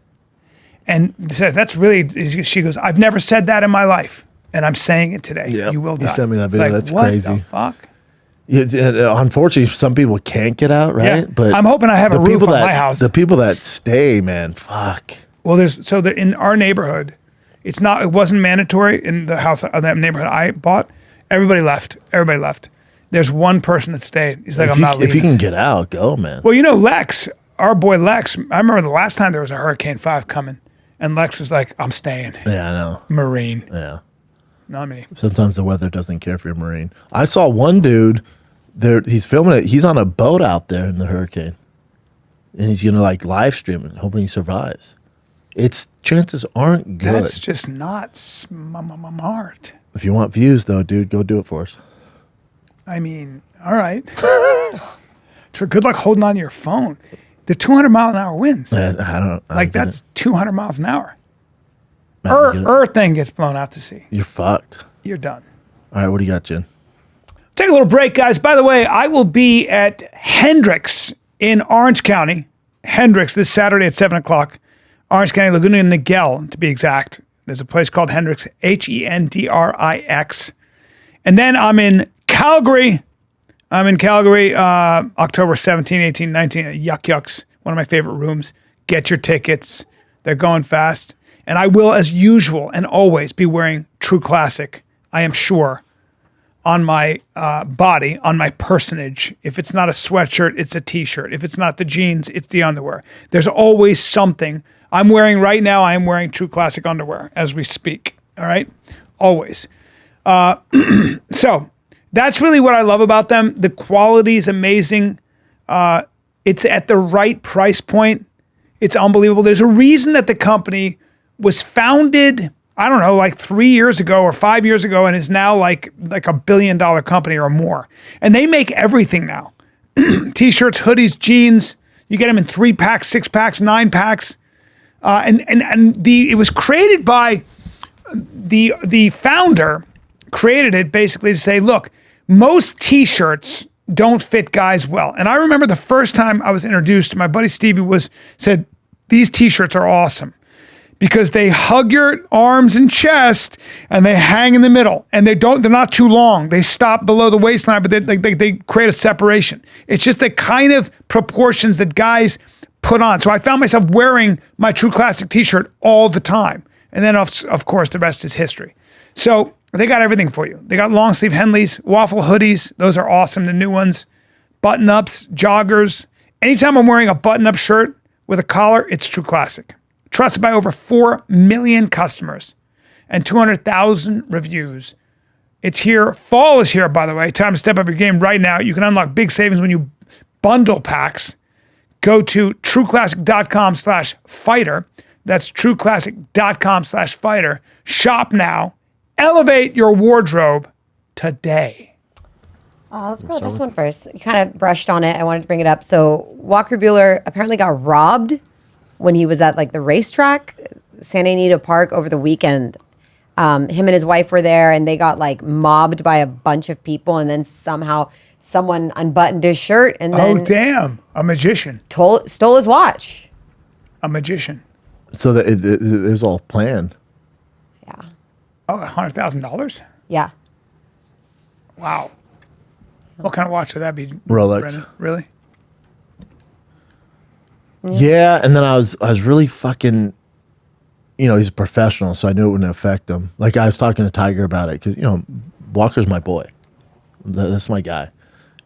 And said, "That's really." She goes, "I've never said that in my life, and I'm saying it today. Yeah, You will you die." sent me that It's video. like, That's what crazy. The fuck? Unfortunately, some people can't get out, right? Yeah. I'm hoping I have a the roof people on my house. The people that stay, man, fuck. Well, in our neighborhood, it wasn't mandatory in the house of that neighborhood I bought. Everybody left. There's one person that stayed. He's like, I'm not leaving. If you can get out, go, man. Well, Lex, our boy Lex, I remember the last time there was a Hurricane 5 coming, and Lex was like, I'm staying. Yeah, I know. Marine. Yeah. Not me. Sometimes the weather doesn't care if you're a Marine. I saw one dude there. He's filming it. He's on a boat out there in the hurricane, and he's gonna live stream it, hoping he survives. Its chances aren't good. That's just not smart. If you want views, though, dude, go do it for us. I mean, all right. Good luck holding on to your phone. The 200-mile-an-hour winds. I don't. That's 200 miles an hour. Man, Earth thing gets blown out to sea. you're fucked. You're done. All right, what do you got, Jen? Take a little break, guys. By the way, I will be at Hendricks in Orange County. Hendricks this Saturday at 7 o'clock. Orange County, Laguna Niguel, to be exact. There's a place called Hendricks, Hendrix. And then I'm in Calgary. October 17, 18, 19 at Yuck Yucks, one of my favorite rooms. Get your tickets. They're going fast. And I will, as usual and always, be wearing True Classic, I am sure, on my body, on my personage. If it's not a sweatshirt, it's a t-shirt. If it's not the jeans, it's the underwear. There's always something. I'm wearing right now, I am wearing True Classic underwear as we speak. All right? Always. So that's really what I love about them. The quality is amazing. It's at the right price point. It's unbelievable. There's a reason that the company was founded, I don't know, like 3 years ago or 5 years ago, and is now like $1 billion company or more. And they make everything now. T-shirts, hoodies, jeans. You get them in 3-packs, 6-packs, 9-packs. It was created by the founder created it basically to say, look, most T-shirts don't fit guys well. And I remember the first time I was introduced, my buddy Stevie said, these T-shirts are awesome because they hug your arms and chest and they hang in the middle and they're not too long. They stop below the waistline, but they create a separation. It's just the kind of proportions that guys put on. So I found myself wearing my True Classic T-shirt all the time. And then of course the rest is history. So they got everything for you. They got long sleeve Henleys, waffle hoodies. Those are awesome. The new ones, button ups, joggers. Anytime I'm wearing a button up shirt with a collar, it's True Classic. Trusted by over 4 million customers and 200,000 reviews. It's here. Fall is here, by the way. Time to step up your game right now. You can unlock big savings when you bundle packs. Go to trueclassic.com/fighter. That's trueclassic.com/fighter. Shop now. Elevate your wardrobe today. Let's go with this one first. You kind of brushed on it. I wanted to bring it up. So Walker Buehler apparently got robbed when he was at like the racetrack, Santa Anita Park over the weekend. Him and his wife were there and they got like mobbed by a bunch of people. And then somehow someone unbuttoned his shirt and then damn, a magician. Stole his watch. A magician. So that it was all planned. Yeah. Oh, $100,000? Yeah. Wow. What kind of watch would that be? Rolex. Brendan? Really? Yeah, and then I was really fucking, he's a professional, so I knew it wouldn't affect him. Like I was talking to Tiger about it because Walker's my boy. That's my guy,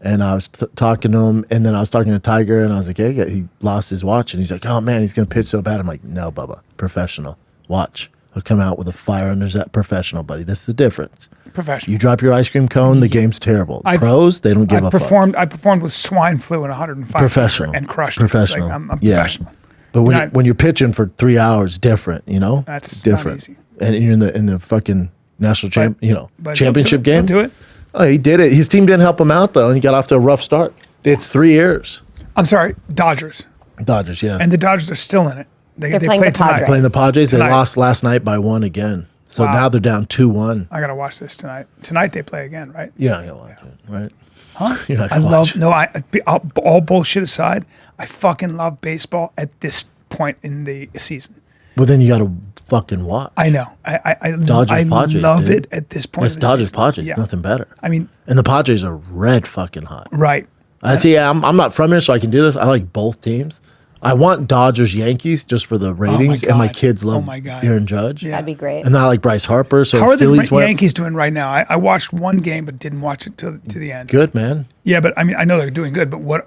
and I was talking to him, and then I was talking to Tiger, and I was like, "Hey, he lost his watch," and he's like, "Oh man, he's gonna pitch so bad." I'm like, "No, Bubba, professional watch. He'll come out with a fire under that professional, buddy. That's the difference. Professional. You drop your ice cream cone, the game's terrible. Pros, they don't give a fuck. I performed with swine flu in 105 professional and crushed professional. it. Like, I'm professional. But when you're pitching for 3 hours, different. That's different. Not easy. And you're in the fucking national championship game. Don't do it. Oh, he did it. His team didn't help him out though, and he got off to a rough start. They had 3 years. I'm sorry, Dodgers. Dodgers, yeah. And the Dodgers are still in it. They playing played the tonight. Padres. Playing the Padres, Tonight. they lost last night by 1 again. So Wow. now they're down 2-1. I gotta watch this tonight. Tonight they play again, right? You're not gonna watch it, right? Huh? You're not I gonna watch love it. all bullshit aside. I fucking love baseball at this point in the season. Well, then you got to fucking watch. I know. I Dodgers, Padres, love dude. it at this point. It's in the Dodgers, season. Padres. Yeah. Nothing better. I mean, and the Padres are red fucking hot. right. I see. I'm not from here, so I can do this. I like both teams. I want Dodgers, Yankees just for the ratings, and my God. kids love Oh my God. Aaron Judge. Yeah. That'd be great. And I like Bryce Harper. So How are the Phillies went Yankees doing right now? I watched one game, but didn't watch it to the end. good, man. Yeah, but I mean, I know they're doing good. But where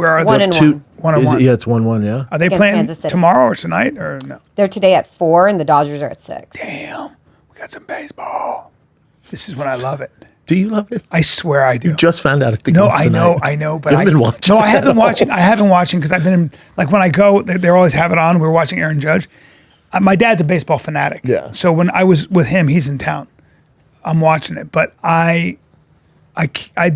are One they? and Two, One and is it- one. Yeah, it's 1-1. Yeah. Are they Against playing Kansas City. tomorrow or tonight or no? They're today at 4 and the Dodgers are at 6. Damn, we got some baseball. This is when I love it. Do you love it? I swear I do. Just found out at the No, games I tonight. know, but You haven't been watching. No, I haven't watching. I haven't watching because I've been in, like when I go, they always have it on. We were watching Aaron Judge. My dad's a baseball fanatic. Yeah. So when I was with him, he's in town. I'm watching it, but I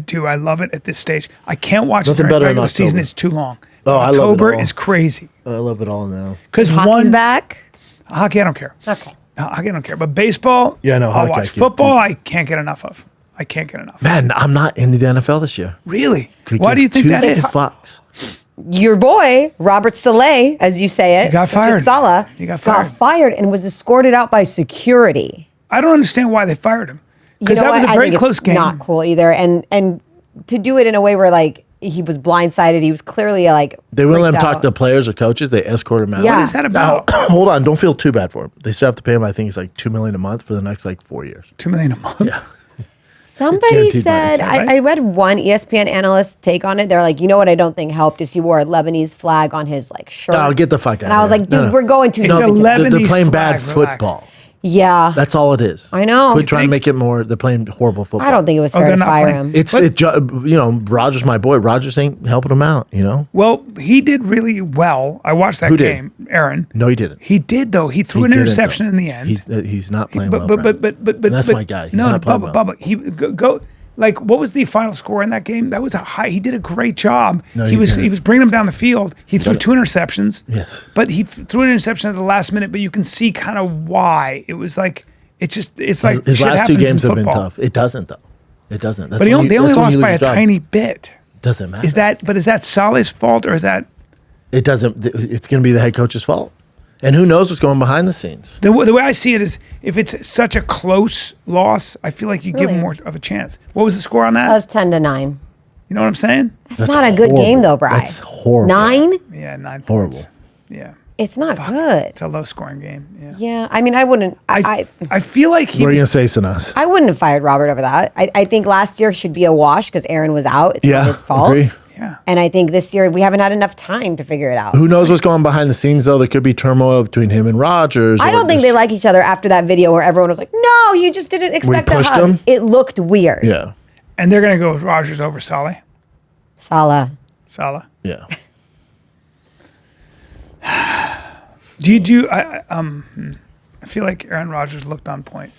do. I love it at this stage. I can't watch Nothing it better during in regular season. October. It's too long. Oh, I love it October all. is crazy I love it all now. because Hockey's back. hockey. I don't care. Okay. Hockey, I don't care. But baseball, Yeah, no, I'll hockey, I watch. can't Football, do. I can't get enough of. I can't get enough. Man, I'm not into the NFL this year. Really? Could Why give do you think two that is? fucks. Your boy, Robert Saleh, as you say it, He got fired. Salah, He got fired. and was escorted out by security. I don't understand why they fired him. Because You know that was what? a I very think close it's game. Not cool either. And to do it in a way where like he was blindsided, he was clearly like They won't let him freaked talk out. to players or coaches. They escort him out. Yeah. What is that about? Hold on. Don't feel too bad for him. They still have to pay him, I think it's like $2 million a month for the next like 4 years. $2 million a month. Yeah. Somebody guaranteed money. said, I read one ESPN analyst's take on it. They're like, you know what I don't think helped is he wore a Lebanese flag on his like shirt. Oh, get the fuck out And of I was here. like, dude, we're going too It's deep a into Lebanese this. They're playing bad flag, relax. football. Yeah. That's all it is. I know. Quit You trying to think? make it more. They're playing horrible football. I don't think it was fair they're to not fire playing- him. It's Rogers, my boy. Rogers ain't helping him out. You know. Well, he did really well. I watched that Who did? game, Aaron. No, he didn't. He did though. He threw He an didn't, interception though. in the end. He's not playing well. but And that's my guy. He's no, not playing well. Bubba. He go. Like, what was the final score in that game? That was a high. He did a great job. No, he he was didn't. bringing them down the field. He threw 2 interceptions. Yes. But he threw an interception at the last minute. But you can see kind of why it was like it's like His shit last two happens in games have been football. tough. It doesn't though. It doesn't. That's But when they only that's when lost you by lose a your job. tiny bit. Doesn't matter. Is that Saleh's fault or is that It doesn't. It's going to be the head coach's fault. And who knows what's going behind the scenes? the way I see it is if it's such a close loss, I feel like you give them Really? more of a chance. What was the score on that? That was 10-9. You know what I'm saying? That's not a good horrible. game though, Brian. That's horrible. 9? Yeah, 9 Horrible. points. Yeah. It's not good. It's a low scoring game. Yeah. Yeah. I mean, I wouldn't. I I feel like he What are you going was, to say, Sanaz? I wouldn't have fired Robert over that. I think last year should be a wash because Aaron was out. It's not his fault. Agree. yeah. And I think this year we haven't had enough time to figure it out. Who knows what's going behind the scenes, though? There could be turmoil between him and Rogers. I don't think they like each other after that video where everyone was like, "No, you just didn't expect a pushed hug." him? It looked weird. Yeah. And they're gonna go with Rodgers over Saleh. Salah. Yeah. I feel like Aaron Rodgers looked on point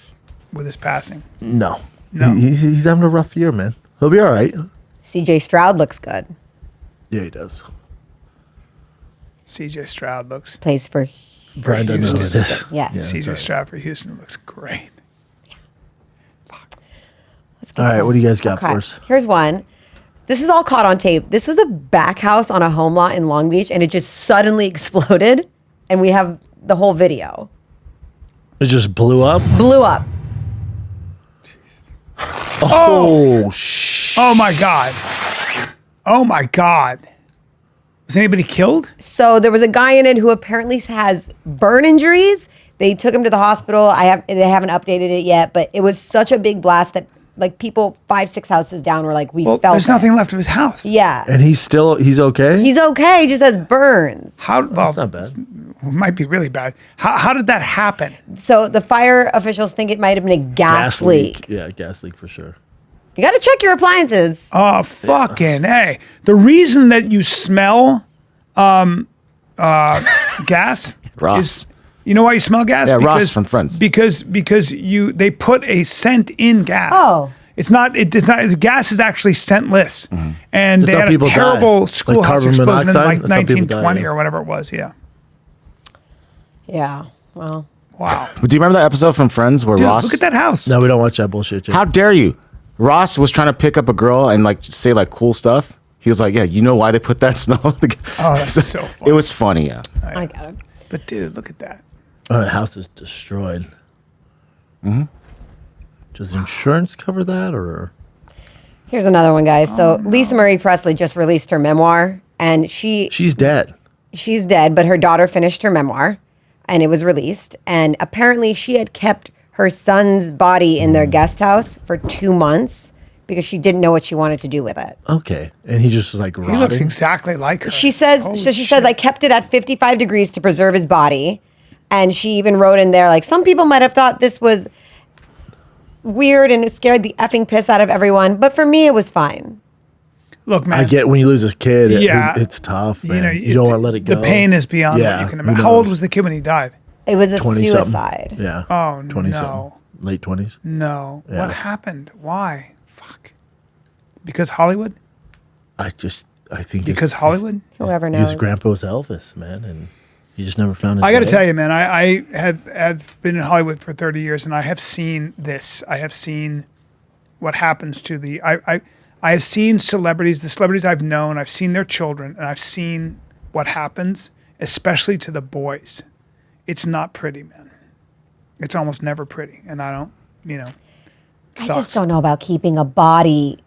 with his passing. No. No. He's having a rough year, man. He'll be all right. CJ Stroud looks good. Yeah, he does. CJ Stroud looks. Plays for Brian doesn't know what it Houston. is. yeah. CJ Stroud for Houston looks great. All right, what do you guys got Okay. for us? Here's one. This is all caught on tape. This was a back house on a home lot in Long Beach, and it just suddenly exploded, and we have the whole video. It just blew up. Blew up. Oh, shit. Oh my God. Oh my God. Was anybody killed? So there was a guy in it who apparently has burn injuries. They took him to the hospital. They haven't updated it yet, but it was such a big blast that like people 5-6 houses down were like, we Well, felt there's it. nothing left of his house. Yeah. And he's okay? He's okay. He just has burns. How? Well, That's not bad. it might be really bad. How did that happen? So the fire officials think it might have been a gas leak. Yeah, gas leak for sure. You got to check your appliances. Oh, fucking hey! The reason that you smell gas Ross. is, you know why you smell gas? Yeah, Ross from Friends. Because they put a scent in gas. Oh. It's not. Gas is actually scentless, and That's they how had a people die. terrible Like schoolhouse carbon explosion in monoxide? like That's how people die, 1920 yeah. or whatever it was. Yeah. Yeah. Well, Wow. But do you remember that episode from Friends where Dude, Ross? look at that house. No, we don't watch that bullshit. Jake. How dare you? Ross was trying to pick up a girl and like say like cool stuff. He was like, "Yeah, you know why they put that smell?" Oh, that's so funny. It was funny. Yeah. I got it. But dude, look at that. Oh, the house is destroyed. Mm-hmm. Does insurance cover that, or Here's another one, guys. So Lisa Marie Presley just released her memoir, and she's dead? she's dead, but her daughter finished her memoir, and it was released. And apparently, she had kept her son's body in their guest house for 2 months because she didn't know what she wanted to do with it. Okay, and he just was like He looks rotting. exactly like her. She says, Holy so she says, I shit. kept it at 55 degrees to preserve his body. And she even wrote in there, like, some people might have thought this was weird and it scared the effing piss out of everyone. But for me, it was fine. Look, man. I get when you lose a kid, Yeah. it's tough, man. You, it's- don't want to let it go. The pain is beyond what you can imagine. How old was the kid when he died? It was a 20 suicide. something? Yeah. Oh, 20 no. something. Late 20s. No. Yeah. What happened? Why? Fuck. Because Hollywood? I think Because Hollywood? Whoever his knows. grandpa was Elvis, man, and he just never found his I got to way. tell you, man, I have been in Hollywood for 30 years, and I have seen this. I have seen what happens to the. I have seen celebrities, the celebrities I've known. I've seen their children, and I've seen what happens, especially to the boys. It's not pretty, man. It's almost never pretty, and I don't. I Sucks. just don't know about keeping a body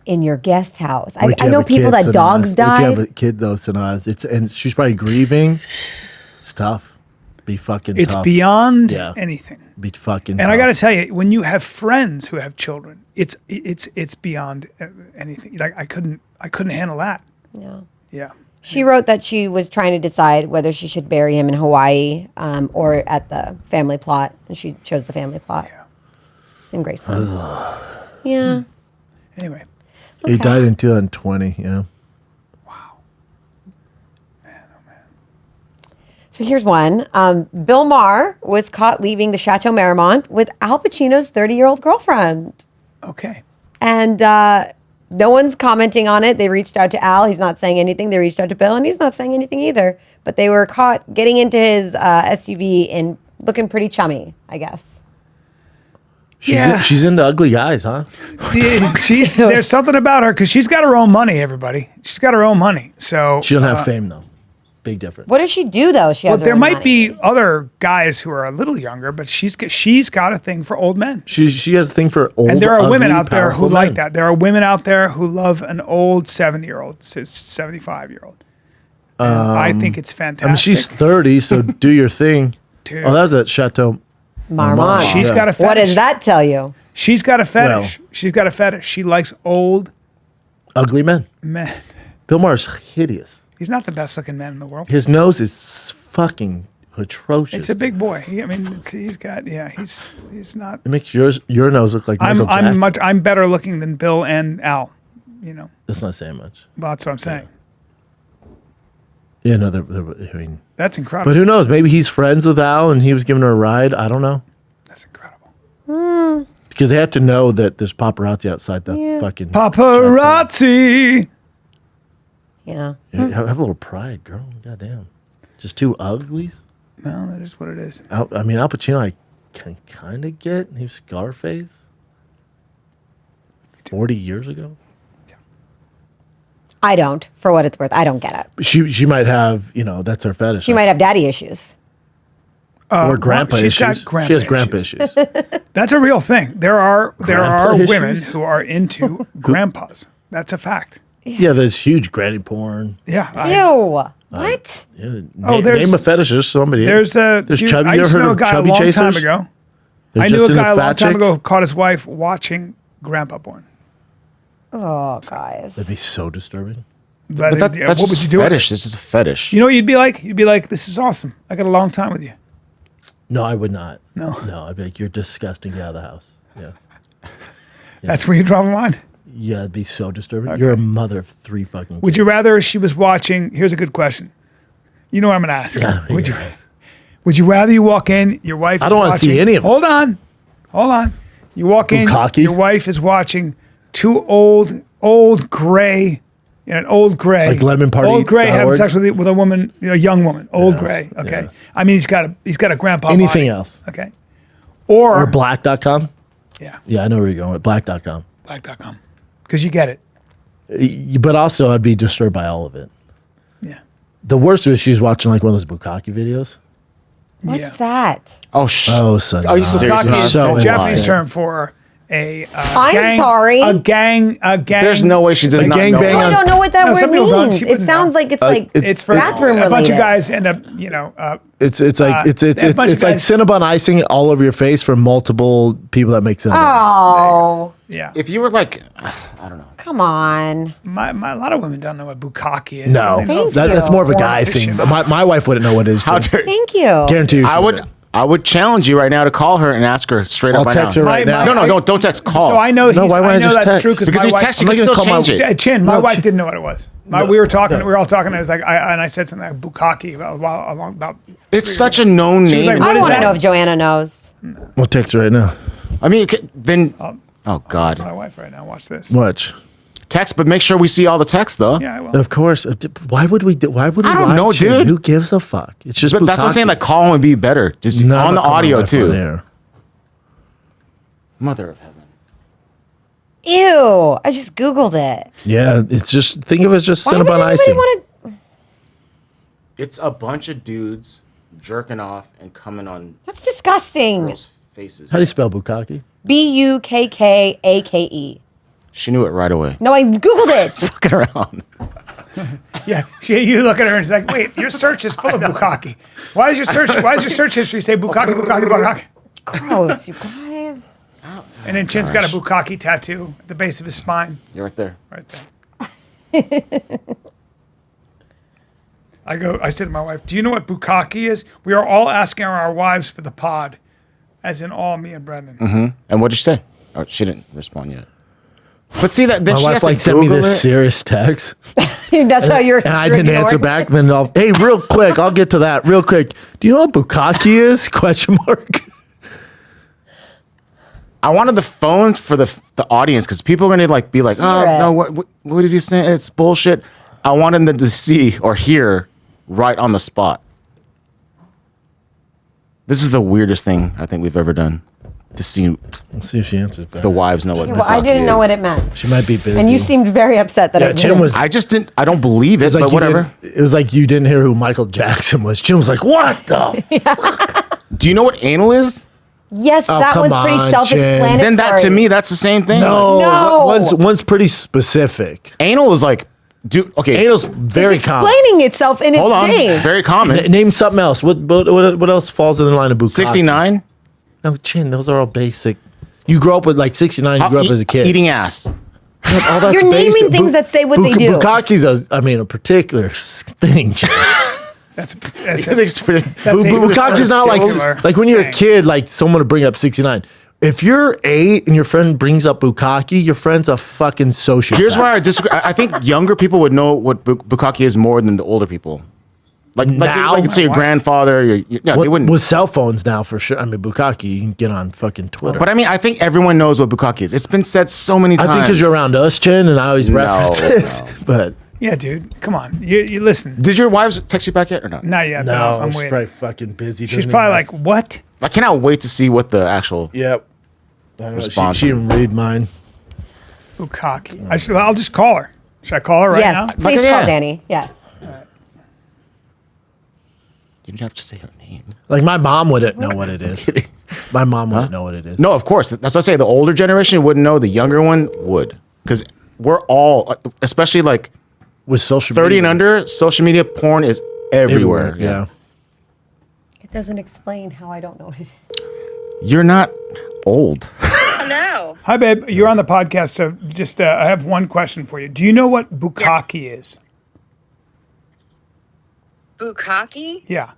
in your guest house. Wait till I you know have a people kid, that Sanaz. dogs Wait till you have died. a kid though, Sanaz. And she's probably grieving. It's tough. Be fucking It's tough. beyond Yeah. anything. Be fucking And I tough. got to tell you, when you have friends who have children, it's beyond anything. Like I couldn't handle that. Yeah. Yeah. She wrote that she was trying to decide whether she should bury him in Hawaii or at the family plot, and she chose the family plot in Graceland. Yeah. Anyway, He died in 2020. Yeah. So here's one. Bill Maher was caught leaving the Chateau Marmont with Al Pacino's 30-year-old girlfriend. okay. And no one's commenting on it. They reached out to Al. He's not saying anything. They reached out to Bill, and he's not saying anything either. But they were caught getting into his SUV and looking pretty chummy, I guess. She's into ugly guys, huh? There's something about her because she's got her own money. Everybody, she's got her own money. So She don't have fame though. Big difference. What does she do, though? She Well, has her there own might money. be other guys who are a little younger, but she's got a thing for old men. She has a thing for old. And there are ugly, women out there who powerful like men. that. There are women out there who love an old 70-year-old, 75-year-old. I think it's fantastic. I mean, she's 30, so do your thing. Dude. Oh, that was at Chateau. Marmont. She's Yeah. got a fetish. What does that tell you? She's got a fetish. Well. She's got a fetish. She likes old Ugly men. men. Bill Maher's hideous. He's not the best looking man in the world. His nose is fucking atrocious. It's a big boy. He's not. It makes your nose look like Michael Jackson. I'm better looking than Bill and Al. You know, That's not saying much. well, that's what I'm saying. Yeah, no, I mean, That's incredible. but who knows? Maybe he's friends with Al and he was giving her a ride. I don't know. That's incredible. Because they had to know that there's paparazzi outside the fucking Paparazzi. Yeah. Yeah, have a little pride, girl. Goddamn. Just two uglies. No, that is what it is. Al Pacino, I can kind of get. He was Scarface 40 years ago. I don't, for what it's worth. I don't get it. She might have, that's her fetish. She might have daddy issues. or grandpa she's got issues. grandpa She has grandpa issues. That's a real thing. There are Grandpa women issues? who are into grandpas. That's a fact. Yeah, there's huge granny porn. Yeah. Ew. What? Yeah, there's- name a fetishist. Somebody. There's Chubby. I You used ever to know heard a of guy Chubby a long Chasers? time ago. They're I just knew a into guy a long fat time chicks? ago who caught his wife watching grandpa porn. Oh, guys. That'd be so disturbing. But But that's what just would you do with fetish. it? This is a fetish. You know what you'd be like? You'd be like, this is awesome. I got a long time with you. No, I would not. No? No, I'd be like, you're disgusting. Get out of the house. Yeah. That's where you draw the line. Yeah, it'd be so disturbing. You're a mother of three fucking kids. Would you rather she was watching? Here's a good question. You know what I'm going to ask. Yeah, would you? yeah. Would you rather you walk in? Your wife. I is don't wanna see watching- any of them. Hold on. You walk in. Bukkake? Your wife is watching two old gray. An old gray, Like Lemon Party old gray having .org? sex with a woman, a young woman, old gray. Okay, yeah. I mean he's got a grandpa. Anything body. else? Okay, or Black.com? yeah, Yeah, I know where you're going with Black.com. black.com, because you get it. But also, I'd be disturbed by all of it. Yeah, The worst is she's watching like one of those bukkake videos. What's yeah. that? Oh, son. Are you serious? Bukkake is So the Japanese insane. term for a I'm gang, sorry. a gang. There's no way she does A not gang know. bang I on- don't know what that No, word some people don't. means. She It wouldn't sounds know. like it's like it- It's for bathroom a bunch of related. guys end up, It's like it's a bunch of like guys- Cinnabon icing all over your face from multiple people that make Cinnabons. Oh, yeah. If you were like, I don't know. come on. A lot of women don't know what bukkake is. No, They know Thank that's more of a porn guy fiction. thing. My wife wouldn't know what it is. How Jim. dare Thank you. Guarantee you. she I would challenge you right now to call her and ask her straight I'll up right text now. her right now. No, don't text. Call. So I know No, why wouldn't I just that's text? true because my if you wife, text, you I'm can not still gonna call change my- it. Chin, my No, wife Chin- didn't know what it was. No, we were talking. no. We were all talking. I was like, and I said something like bukkake about. It's such a known She was name. like, I What is want to that? know if Joanna knows. We'll text her right now. I mean, then. Oh God. My wife right now. Watch this. Watch. Text, but make sure we see all the text though. Yeah, I will. Of course. Why would we? Why would we? I don't lie know, to you? dude. Who gives a fuck? It's just. But that's what I'm saying. bukkake. Like, call would be better. Just Never on the call my audio wife on too. air. Mother of heaven. Ew. I just Googled it. Yeah, it's just think of it as just Why would Cinnabon anybody icing. want to? It's a bunch of dudes jerking off and coming on That's disgusting. girls' faces. How do you spell bukkake? Bukkake. She knew it right away. No, I Googled it. Fucking around. Yeah, you look at her and it's like, wait, your search is full of bukkake. Why is your search history say bukkake, bukkake, bukkake? Gross, you guys. And then Chin's got a bukkake tattoo at the base of his spine. You're right there. Right there. I said to my wife, do you know what bukkake is? We are all asking our wives for the pod, as in all me and Brendan. Mm-hmm. And what did she say? Oh, she didn't respond yet. But see that then My she wife has like to sent me Google this it. serious text, That's how you're. and I didn't answer back. Then hey, real quick, I'll get to that real quick. Do you know what bukkake is? Question mark. I wanted the phones for the audience because people are gonna be like, oh Right. no, what is he saying? It's bullshit. I wanted them to see or hear right on the spot. This is the weirdest thing I think we've ever done. To see Let's see if she answers back. the wives know what. Well, I bukkake didn't know is. what it meant. She might be busy. And you seemed very upset that I Yeah, didn't. Jim was. I just didn't. I don't believe it, It's like but you whatever. didn't- It was like you didn't hear who Michael Jackson was. Jim was like, "What the?" Do you know what anal is? Yes, that come one's pretty on, Jen. self-explanatory. Then that to me, that's the same thing. No, No. one's pretty specific. Anal is like, dude. Okay, Anal's very it's common. explaining itself in its hold on. name. Very common. Name something else. What else falls in the line of bukkake? 69. No, Chin. Those are all basic. You grew up with like 69. You grew up as a kid. Eating ass. All that's You're naming basic. things that say what they do. Bukkake's a particular thing. Chin. That's Bukkake's not like when you're a kid, like someone to bring up 69. If you're 8 and your friend brings up bukkake, your friend's a fucking sociopath. Here's where I disagree. I think younger people would know what bukkake is more than the older people. Now? Like say your grandfather. They wouldn't. With cell phones now, for sure. I mean, bukkake, you can get on fucking Twitter. But I mean, I think everyone knows what bukkake is. It's been said so many times. I think because you're around us, Chin, and I always reference it. But Yeah, dude, come on. You listen. Did your wives text you back yet or not? Not yet. no, No, I'm she's waiting. probably fucking busy. She's probably like, what? I cannot wait to see what the actual. "Yep." I don't know, Response. She didn't read mine. Bukkake. I'll just call her. Should I call her right Yes, now? please Okay, call yeah. Danny. Yes. You don't have to say her name. Like my mom wouldn't know what it is. My mom wouldn't know what it is. No, of course. That's what I say. The older generation wouldn't know. The younger one would, because we're all, especially like With social 30 media. and under, social media porn is everywhere. Yeah. It doesn't explain how I don't know what it is. You're not old. Hello. Hi, babe. You're on the podcast, so just I have one question for you. Do you know what bukkake is? Bukkake? Yeah.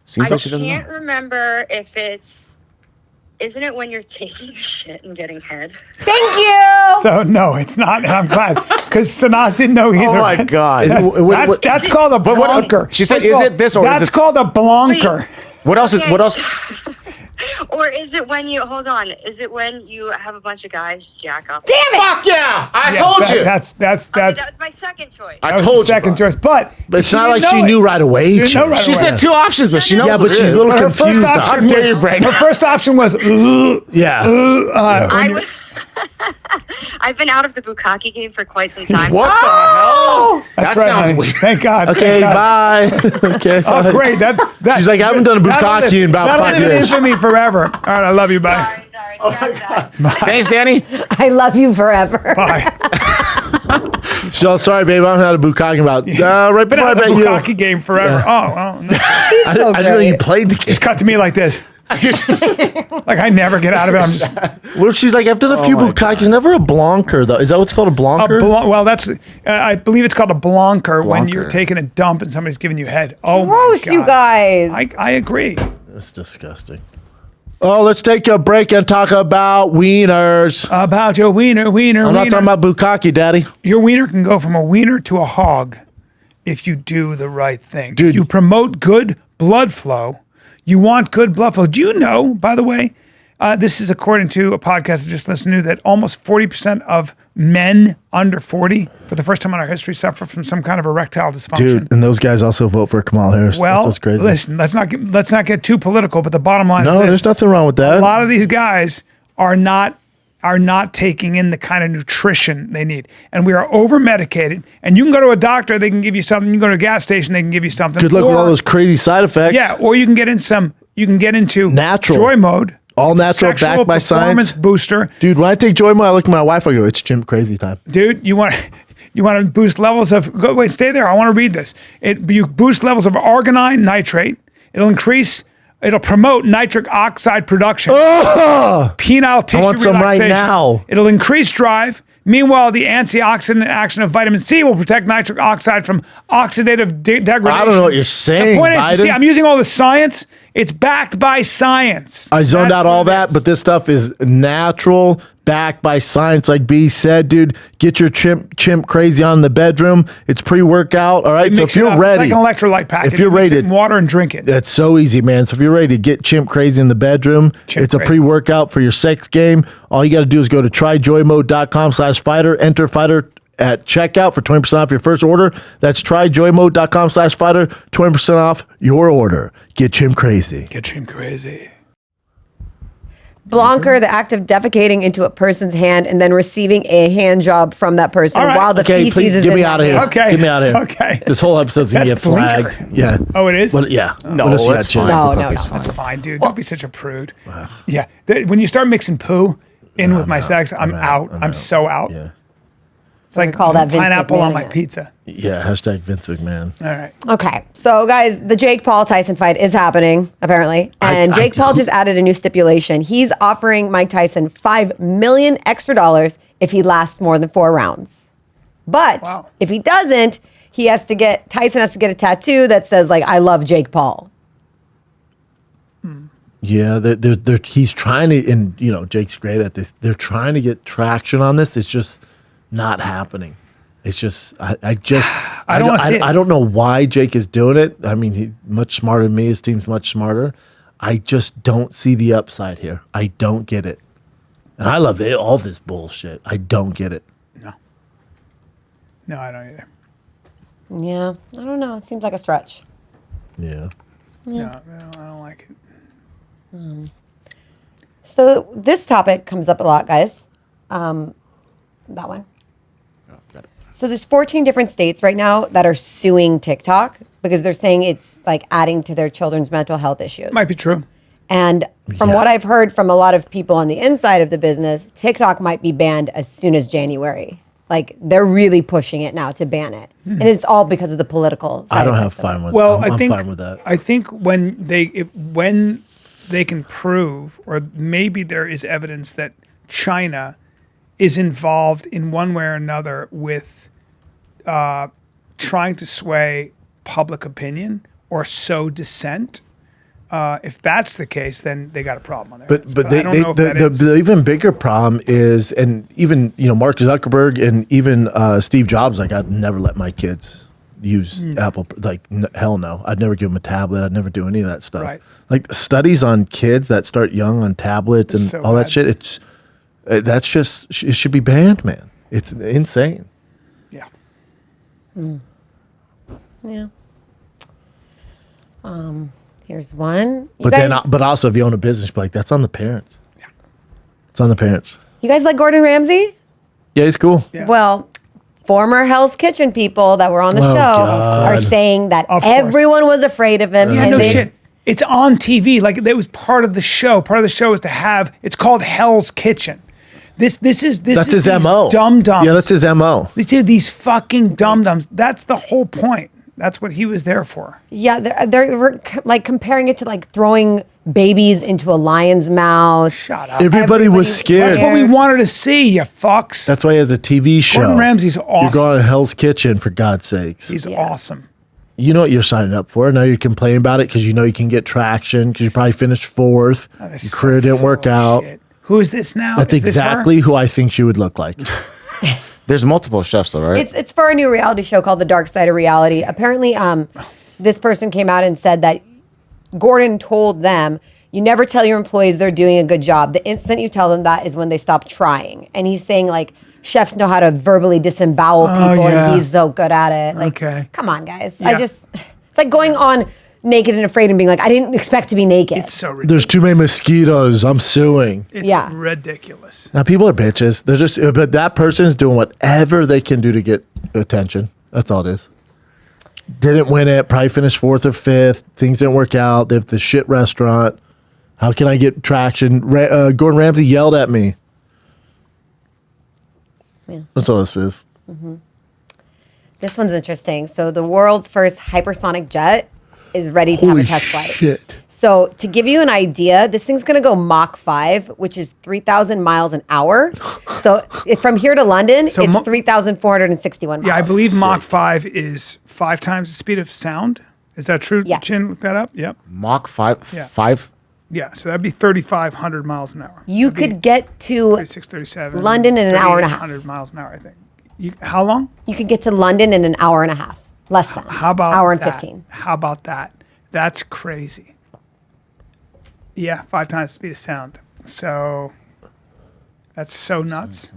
Seems I like she doesn't can't know. remember if it's. Isn't it when you're taking a shit and getting head? Thank you. So no, it's not. And I'm glad because Sanaz didn't know either. Oh my God. That's called a blonker. She said, First is of all, it this or is that's it- called a blonker? What else is, Okay. what else? Or is it when you hold on? Is it when you have a bunch of guys jack off? Damn it. Fuck yeah! I Yes, told you. That's That was my second choice. I that was told the you. second bro. choice, but But it's not didn't like she know knew it. right away. She didn't know right She away. said 2 options, but she knows. Yeah, what but it she's is. a little Her first confused. option How was, dare you, Brandon? her first option was Yeah. I when was, I've been out of the bukkake game for quite some time. What the hell? That's That right, sounds honey. weird. Thank God. Okay, thank God. bye. Okay, Oh, bye. great. That She's like, I haven't done a that'll bukkake live- in about that'll 5 live in years. infamy forever. All right, I love you. Bye. Sorry, scratch that. Thanks, Danny. I love you forever. Bye. So sorry, babe. I haven't had a bukkake about right Been before I out of the met you. bukkake game forever. Oh, well, no. I So didn't know you great. played the game. Just cut to me like this. Like I never get out of it. I'm just What if she's like, I've done a few my bukkakes, never a blonker though. Is that what's called a blonker? well, that's I believe it's called a blonker when you're Blonker. taking a dump and somebody's giving you head. Oh, Gross, my God. you guys. I agree. That's disgusting. Oh, let's take a break and talk about wieners. About your wiener. I'm not talking about bukkake, daddy. Your wiener can go from a wiener to a hog if you do the right thing. Dude. You promote good blood flow. You want good blood flow. Do you know, by the way, this is according to a podcast I just listened to, that almost 40% of men under 40 for the first time in our history suffer from some kind of erectile dysfunction. Dude, and those guys also vote for Kamala Harris. Well, That's what's crazy. listen, let's not get too political, but the bottom line is No, this. there's nothing wrong with that. A lot of these guys are not taking in the kind of nutrition they need. And we are over medicated. And you can go to a doctor, they can give you something. You can go to a gas station, they can give you something. Good luck with Or- all those crazy side effects. Yeah, or you can get into Natural. joy mode. All It's a natural, sexual backed by performance science. booster. Dude, when I take Joy Mo, I look at my wife, I go, it's gym crazy time. Dude, you want You want to boost levels of, wait, stay there. I want to read this. You boost levels of arginine nitrate. It'll promote nitric oxide production. Penile tissue want some right relaxation. now. It'll increase drive. Meanwhile, the antioxidant action of vitamin C will protect nitric oxide from oxidative degradation. I don't know what you're saying, The point is, Biden. you see, I'm using all the science. It's backed by science. I zoned That's out all what it that, is. but this stuff is natural, backed by science. Like B said, dude, get your chimp crazy on in the bedroom. It's pre-workout, all right? So Mix if it you're up. ready, It's like an electrolyte packet. if you're You mix it ready, in water and drink it. that's so easy, man. So if you're ready to get chimp crazy in the bedroom, Chimp it's a crazy. pre-workout for your sex game. All you got to do is go to tryjoymode.com/fighter, enter fighter at checkout for 20% off your first order. That's tryjoymode.com/fighter, 20% off your order. Get chimp crazy. Get him crazy. Blanker, the act of defecating into a person's hand and then receiving a hand job from that person All right. while the Okay, feces please is get in me that out of here. hand. Okay. Get me out of here. Okay. This whole episode's going to That's get flagged. Blinker. Yeah. Oh, it is? Yeah. No, What else you got, it's Chin? fine. No, Bukkake's no, no. fine. That's fine, dude. Don't be such a prude. Yeah. When you start mixing poo in with my sex, I'm out. I'm so out. Yeah. It's like call that Vince pineapple on McMahon my again. pizza. Yeah. Hashtag Vince McMahon. All right. Okay, so guys, the Jake Paul Tyson fight is happening apparently, and Jake Paul just added a new stipulation. He's offering Mike Tyson $5 million extra if he lasts more than 4 rounds. But Wow. if he doesn't, Tyson has to get a tattoo that says like "I love Jake Paul." Yeah, he's trying to, and you know, Jake's great at this. They're trying to get traction on this. It's just not happening. It's just, I don't wanna see it. I don't know why Jake is doing it. I mean, he's much smarter than me. His team's much smarter. I just don't see the upside here. I don't get it. And I love it, all this bullshit. I don't get it. No, I don't either. Yeah, I don't know. It seems like a stretch. Yeah. No, I don't like it. So this topic comes up a lot, guys. That one. Got it. So there's 14 different states right now that are suing TikTok because they're saying it's like adding to their children's mental health issues. Might be true. And from what I've heard from a lot of people on the inside of the business, TikTok might be banned as soon as January. Like they're really pushing it now to ban it, and it's all because of the political side I don't have effects of fun it. with Well, I'm I think fine with that. I think when they can prove, or maybe there is evidence that China is involved in one way or another with trying to sway public opinion or sow dissent. If that's the case, then they got a problem on their hands. But I don't know if that is. the even bigger problem is, and even Mark Zuckerberg and even Steve Jobs, like I'd never let my kids use Apple. Like hell no, I'd never give them a tablet. I'd never do any of that stuff. Right. Like studies on kids that start young on tablets and So all that bad. shit. It should be banned, man. It's insane. Yeah. Yeah. Here's one. But but also if you own a business, like that's on the parents. Yeah. It's on the parents. You guys like Gordon Ramsay? Yeah, he's cool. Yeah. Well, former Hell's Kitchen people that were on the Oh, show God. are saying that Of course. everyone was afraid of him. Yeah, and no they- shit. It's on TV. Like that was part of the show. Part of the show is to have. It's called Hell's Kitchen. This is That's his these MO. Dum-dums. Yeah, that's his MO. These fucking dum-dums. That's the whole point. That's what he was there for. Yeah, they're like comparing it to like throwing babies into a lion's mouth. Shut up. Everybody was scared. That's what we wanted to see, you fucks. That's why he has a TV show. Gordon Ramsay's You're awesome. going to Hell's Kitchen, for God's sakes. He's Yeah. awesome. You know what you're signing up for. Now you're complaining about it because you know you can get traction because you probably finished fourth. Oh, that's Your so career didn't full work of out. shit. Who is this now? That's Is this her? exactly who I think she would look like. There's multiple chefs though, right? It's for a new reality show called The Dark Side of Reality. Apparently, this person came out and said that Gordon told them, you never tell your employees they're doing a good job. The instant you tell them that is when they stop trying. And he's saying like chefs know how to verbally disembowel people yeah. and he's so good at it. Like, Okay. come on, guys. Yeah. It's like going on Naked and Afraid and being like, I didn't expect to be naked. It's so ridiculous. There's too many mosquitoes. I'm suing. It's Yeah. ridiculous. Now people are bitches. They're just, but that person's doing whatever they can do to get attention. That's all it is. Didn't win it. Probably finished fourth or fifth. Things didn't work out. They have the shit restaurant. How can I get traction? Gordon Ramsay yelled at me. Yeah. That's all this is. This one's interesting. So the world's first hypersonic jet is ready to have a test flight. Shit. So to give you an idea, this thing's going to go Mach 5, which is 3,000 miles an hour. So from here to London, So it's 3,461 miles. Yeah, I believe Mach 5 is 5 times the speed of sound. Is that true? Yes. Chin, look that up. Yep. Mach 5? Yeah. 5? Yeah, so that'd be 3,500 miles an hour. You could get to 36, 37. London in an hour and a half. 3,800 miles an hour, I think. How long? You could get to London in an hour and a half. Less than. How about hour and that? 15. How about that? That's crazy. Yeah, 5 times the speed of sound. So that's so nuts.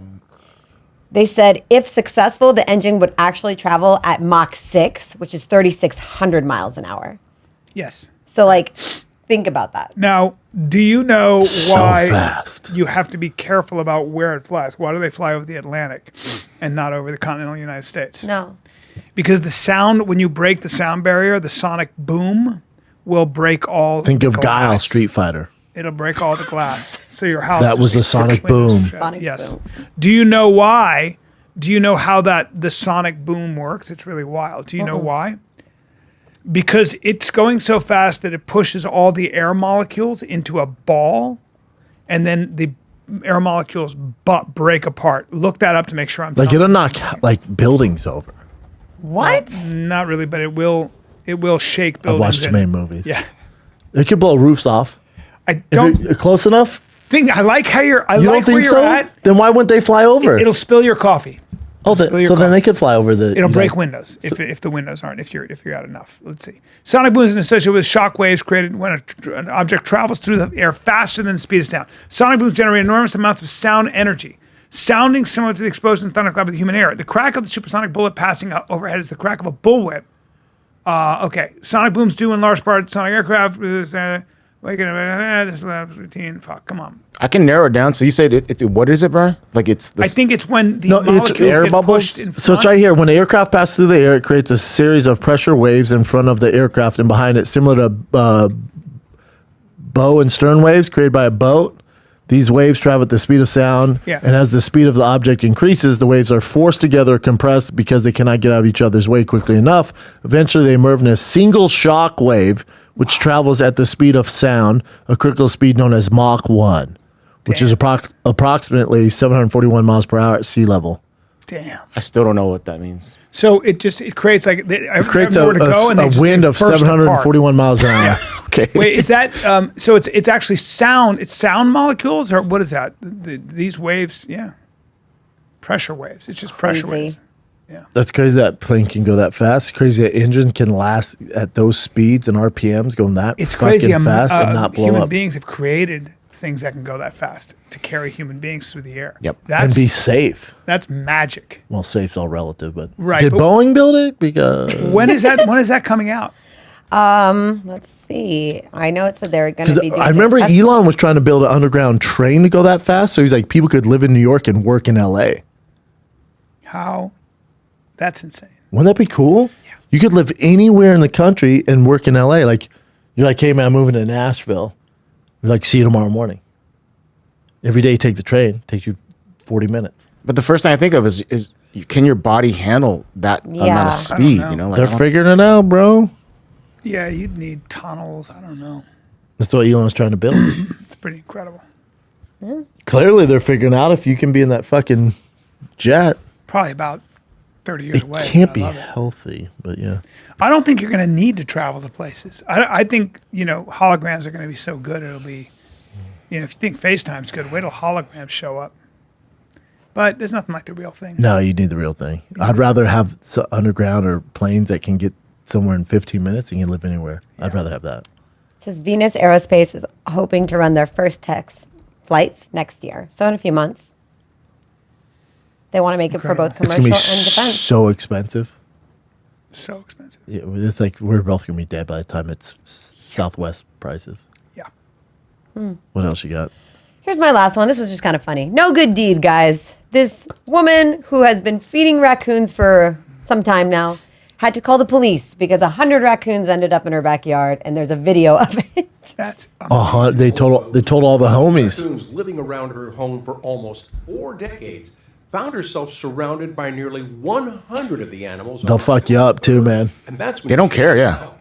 They said if successful, the engine would actually travel at Mach 6, which is 3,600 miles an hour. Yes. So, like, think about that. Now, do you know why fast. you have to be careful about where it flies? Why do they fly over the Atlantic and not over the continental United States? No. Because the sound, when you break the sound barrier, the sonic boom will break all Think the of Guile, glass. Street Fighter. It'll break all the glass. So your house That was is the sonic windows boom. shut. Sonic Yes. boom. Do you know why? Do you know how the sonic boom works? It's really wild. Do you know why? Because it's going so fast that it pushes all the air molecules into a ball, and then the air molecules break apart. Look that up to make sure I'm Like telling it'll knock like buildings over. What? you. Not really, but it will shake I've buildings. watched too and- many movies. Yeah. It could blow roofs off. I If don't you're close enough? think, I like how You like don't where think you're so? at. Then why wouldn't they fly over? It'll spill your coffee. so spill your then coffee. they could fly over the. It'll break windows if the windows aren't, if you're out enough. Let's see. Sonic boom is associated with shock waves created when an object travels through the air faster than the speed of sound. Sonic booms generate enormous amounts of sound energy, sounding similar to the explosion of thunderclap of the human ear. The crack of the supersonic bullet passing overhead is the crack of a bullwhip. Okay. Sonic booms do in large part sonic aircraft. This routine. Fuck, come on. I can narrow it down. So you said it's what is it, Brian? Like it's the I think it's when the No, it's molecules air get bubbles. pushed in So it's front. right here. When the aircraft passes through the air, it creates a series of pressure waves in front of the aircraft and behind it, similar to bow and stern waves created by a boat. These waves travel at the speed of sound, Yeah. and as the speed of the object increases, the waves are forced together, compressed because they cannot get out of each other's way quickly enough. Eventually, they emerge in a single shock wave, which travels at the speed of sound, a critical speed known as Mach 1, which is approximately 741 miles per hour at sea level. Damn. I still don't know what that means. So it creates like It creates a they wind of burst 741 miles an hour. Okay. apart. Wait, is that so? It's actually sound. It's sound molecules, or what is that? These waves, yeah, pressure waves. It's just pressure Crazy. waves. That's crazy that plane can go that fast. It's crazy that engine can last at those speeds and RPMs going that It's fucking crazy. fast and not blow Human up. beings have created things that can go that fast to carry human beings through the air. Yep. And That's be safe. that's magic. Well, safe's all relative, but Right, did but- Boeing build it? Because When is that coming out? Let's see. I know it said they're going to be doing I remember test- Elon was trying to build an underground train to go that fast, so he's like people could live in New York and work in LA. How? That's insane. Wouldn't that be cool? Yeah. You could live anywhere in the country and work in LA. Like you're like, hey man, I'm moving to Nashville. You're like, see you tomorrow morning. Every day you take the train, takes you 40 minutes. But the first thing I think of is can your body handle that amount Yeah. of speed? know. You know, like They're I don't- figuring it out, bro. Yeah, you'd need tunnels. I don't know. That's what Elon's trying to build. It's pretty incredible. Clearly, they're figuring out if you can be in that fucking jet. Probably about 30 years It away. can't I be love it. healthy, but yeah. I don't think you're going to need to travel to places. I think, holograms are going to be so good. It'll be, if you think FaceTime's good, wait till holograms show up. But there's nothing like the real thing. No, you need the real thing. I'd rather have underground or planes that can get somewhere in 15 minutes and you can live anywhere. I'd rather have that. It says Venus Aerospace is hoping to run their first test flights next year. So in a few months. They want to make it for both It's commercial going and to be defense. so expensive. So expensive. Yeah, it's like we're both going to be dead by the time it's Southwest prices. Yeah. What else you got? Here's my last one. This was just kind of funny. No good deed, guys. This woman who has been feeding raccoons for some time now had to call the police because 100 raccoons ended up in her backyard, and there's a video of it. That's They told all the homies. Raccoons living around her home for almost 4 decades found herself surrounded by nearly 100 of the animals. They'll fuck you up too, man. And that's when They don't care, yeah. help.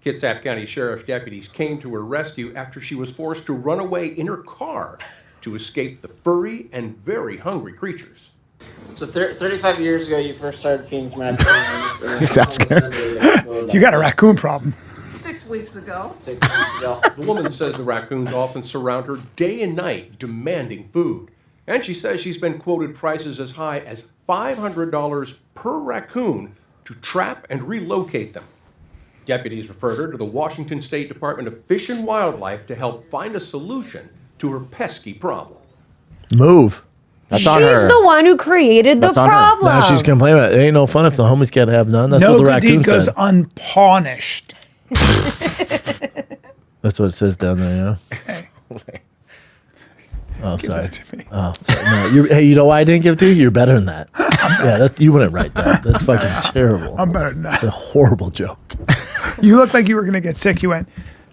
Kitsap County Sheriff's deputies came to her rescue after she was forced to run away in her car to escape the furry and very hungry creatures. So 35 years ago, you first started feeding some raccoons. He sounds scared. You got a raccoon problem. 6 weeks ago. The woman says the raccoons often surround her day and night, demanding food. And she says she's been quoted prices as high as $500 per raccoon to trap and relocate them. Deputies referred her to the Washington State Department of Fish and Wildlife to help find a solution to her pesky problem. Move. That's She's on her. the one who created the That's on her. problem. Now she's complaining about it. It ain't no fun if the homies can't have none. That's No what the good deed raccoon goes said. unpunished. That's what it says down there, yeah. Oh, sorry. Oh, sorry. No, hey, you know why I didn't give it to you? You're better than that. Yeah, you wouldn't write that. That's fucking terrible. I'm better than that. It's a horrible joke. You looked like you were going to get sick. You went,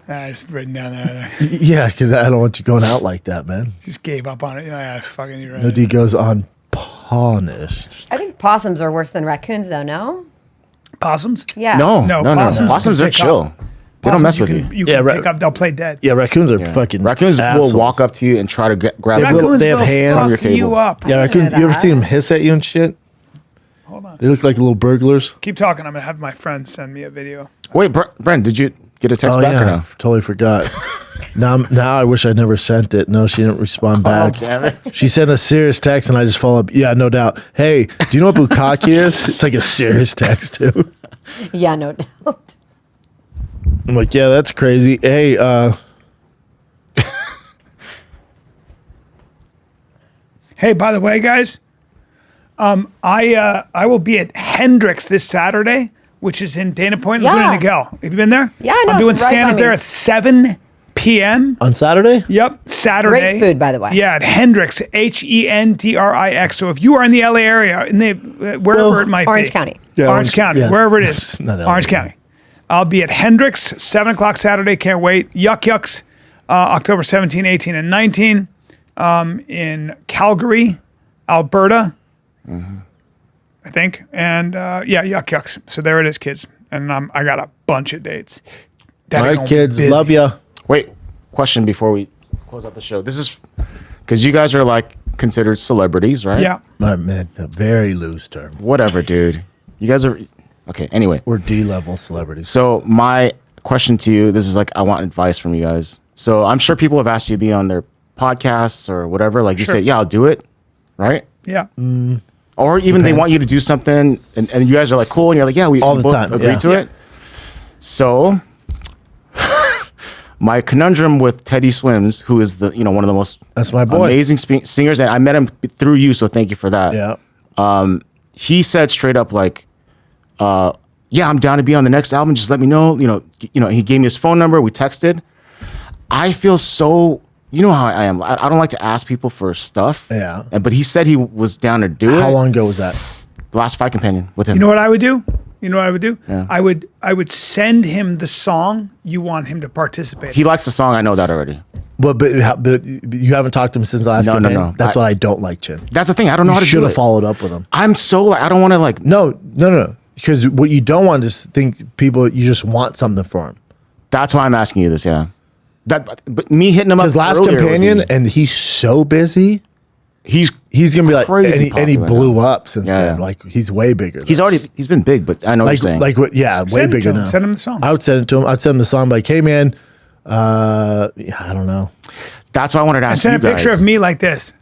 it's written down there. Yeah, because I don't want you going out like that, man. Just gave up on it. Yeah, fucking, you're right. No D goes unpunished. I think possums are worse than raccoons, though. No. Possums? Yeah. No, No, no, no. possums Possums you are can pick chill. up. They don't mess Possums with you. You can Yeah, pick up. They'll play dead. Yeah, raccoons are Yeah. fucking Raccoons assholes. will walk up to you and try to grab They have you. little- they have will hands on your fuck you table. up. Yeah, raccoons. You ever seen them hiss at you and shit? Hold on. They look like little burglars. Keep talking. I'm going to have my friend send me a video. Wait, Brent, did you get a text Oh back yeah, or no? I totally forgot. now I wish I never sent it. No, she didn't respond back. Oh, damn it. She sent a serious text and I just followed up. Yeah, no doubt. Hey, do you know what bukkake is? It's like a serious text too. Yeah, no doubt. I'm like, yeah, that's crazy. Hey, Hey, by the way, guys, I will be at Hendrix this Saturday, which is in Dana Point, Yeah. Laguna Niguel. Have you been there? Yeah, I know, I'm doing it's right stand by up me. there at 7 p.m. on Saturday? Yep, Saturday. Great food, by the way. Yeah, at Hendrix, Hentrix. So if you are in the LA area, in the wherever it might Orange be, County. Yeah, Orange County, yeah. wherever it is, Not LA. Orange County. I'll be at Hendrix, 7 o'clock Saturday. Can't wait. Yuck Yucks, October 17, 18, and 19 in Calgary, Alberta, I think. And yeah, Yuck Yucks. So there it is, kids. And I got a bunch of dates. That All are right, gonna be kids, busy. love ya. Wait, question before we close out the show. This is because you guys are like considered celebrities, right? Yeah. My man, a very loose term. Whatever, dude. You guys are okay. Anyway, We're D-level celebrities. so my question to you, this is like I want advice from you guys. So I'm sure people have asked you to be on their podcasts or whatever. Like you Sure. say, yeah, I'll do it, right? Yeah. Or even they want you to do something, and you guys are like cool, and you're like, yeah, we All the both time, agree yeah. to it. So my conundrum with Teddy Swims, who is the one of the most That's my boy. amazing singers, and I met him through you, so thank you for that. Yeah. He said straight up like, yeah, I'm down to be on the next album. Just let me know. He gave me his phone number. We texted. I feel so. You know how I am. I don't like to ask people for stuff. Yeah. But he said he was down to do it. How long ago was that? The last Fight Companion with him. You know what I would do? You know what I would do? Yeah. I would send him the song you want him to participate. He likes the song. I know that already. But you haven't talked to him since the last No, campaign? no. That's what I don't like, Chin. That's the thing. I don't know how You to should do have it. followed up with him. I'm so like I don't want to like. No. Because what you don't want is think people, you just want something for him. That's why I'm asking you this. Yeah. But me hitting him up His last earlier would companion, be- and he's so busy. he's Gonna be like, crazy and he popular blew now. up since Yeah, then. yeah. Like he's way bigger. he's been big, but I know what you're saying. way Send it to bigger him. now. Send him the song. I would send it to him. I'd send him the song like, hey man, yeah, I don't know. That's why I wanted to ask Send you a guys. picture of me like this.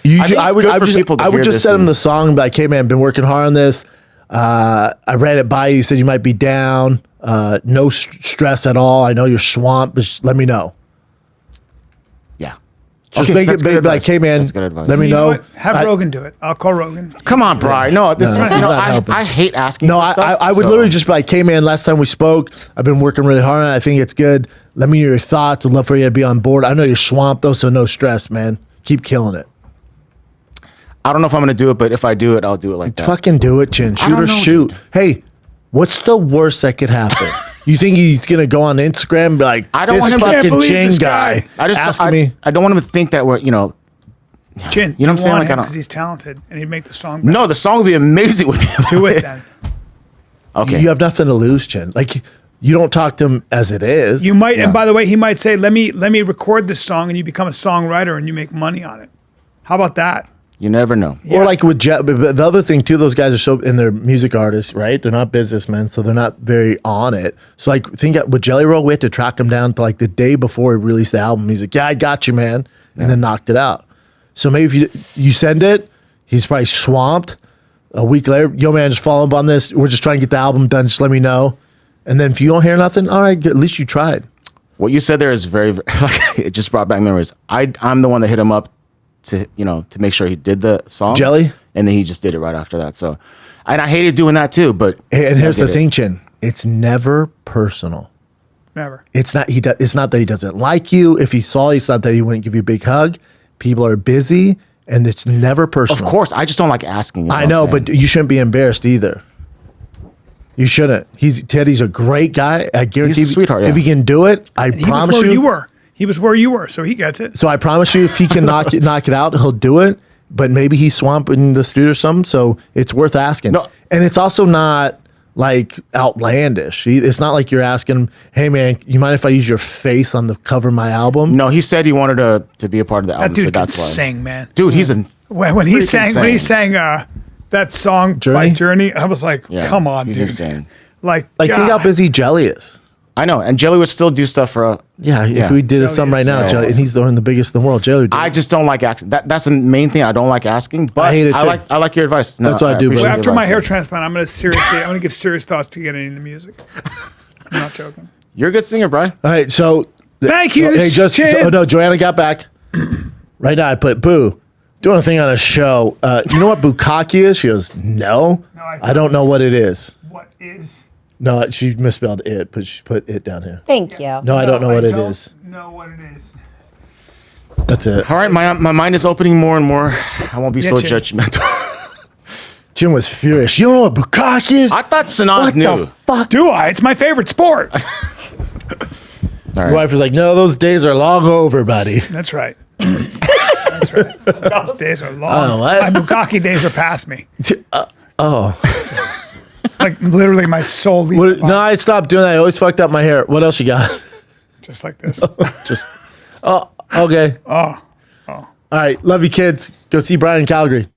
You, I think it's good for people to I would hear just this send him and- the song like, hey man, been working hard on this. I ran it by you. You said you might be down. No stress at all. I know you're swamped. Just let me know. Yeah. Just Okay, make that's it good big like, advice. hey man, That's good advice. let me You know know. what? Have Rogan do it. I'll call Rogan. Come on, Brian. No, this. No, you he's know, not helping. I hate asking. No, for stuff, I would so- literally just be like, hey man, last time we spoke, I've been working really hard on it. I think it's good. Let me know your thoughts. I'd love for you to be on board. I know you're swamped though, so no stress, man. Keep killing it. I don't know if I'm gonna do it, but if I do it, I'll do it like that. Fucking do it, Chin. Shoot don't or know, shoot. dude. Hey, what's the worst that could happen? You think he's gonna go on Instagram and be like, I don't this want him to- I can't fucking believe Chin this guy guy. I just asking me? I don't want him to think that we're Chin, You know what I'm saying? Like, I don't- because he's talented and he'd make the song better. No, the song would be amazing with him. Do it then. Okay. You have nothing to lose, Chin. Like, you don't talk to him as it is. You might, and by the way, he might say, let me record this song, and you become a songwriter and you make money on it. How about that? You never know. Or like with but the other thing too, those guys are so, and they're music artists, right? They're not businessmen, so they're not very on it. So like, think with Jelly Roll, we had to track him down to like the day before he released the album. He's like, "Yeah, I got you, man," and then knocked it out. So maybe if you send it, he's probably swamped. A week later, yo man, just follow up on this. We're just trying to get the album done. Just let me know. And then if you don't hear nothing, all right, at least you tried. What you said there is very, it just brought back memories. I'm the one that hit him up to make sure he did the song. Jelly? And then he just did it right after that. So, and I hated doing that too, but. And here's I the did thing, it. Chin. It's never personal. Never. It's not it's not that he doesn't like you. If he saw you, it's not that he wouldn't give you a big hug. People are busy, and it's never personal. Of course, I just don't like asking. is I what I'm know, saying. but you shouldn't be embarrassed either. You shouldn't. Teddy's a great guy. I guarantee He's a sweetheart, if yeah. he can do it, I He promise was where you. you were. He was where you were, so he gets it. So I promise you, if he can knock it out, he'll do it. But maybe he's swamped in the studio or something, so it's worth asking. No. And it's also not like outlandish. It's not like you're asking, "Hey man, you mind if I use your face on the cover of my album?" No, he said he wanted to be a part of the That album, dude so can that's why. sing, man. Dude, he's a When he freaking sang that song by Journey? Journey, I was like, yeah, come on, he's dude. insane. Like Like think how God. busy Jelly is. I know, and Jelly would still do stuff for. Yeah, Yeah. if we did Jelly something right is now, so Jelly, and he's the biggest in the world. Jelly would do I it. just don't like asking. That's the main thing I don't like asking. But I hate it too. I like your advice. No, That's what I do, appreciate but- Well, your after my advice. hair transplant, I'm gonna give serious thoughts to getting into music. I'm not joking. You're a good singer, Brian. All right, so Thank you, Hey, Chin. oh no, Joanna got back. Right now, I put Boo doing a thing on a show. You know what bukkake is? She goes, no, No, I I don't know what it is. What is? No, she misspelled it, but she put it down here. Thank you. No, I don't know what it is. Know what it is. That's it. All right, my mind is opening more and more. I won't be Yeah, so Chin. judgmental. Jim was furious. You know what bukkake is? I thought Sanaz what knew. the fuck? Do I? It's my favorite sport. All My right. wife was like, no, those days are long over, buddy. That's right. That's right. Those days are long. Oh, what? My bukkake days are past me. Oh. Like literally, my soul leaves. What, the body, no, I stopped doing that. I always fucked up my hair. What else you got? just like this. Just, oh, okay. Oh. All right. Love you, kids. Go see Bryan in Calgary.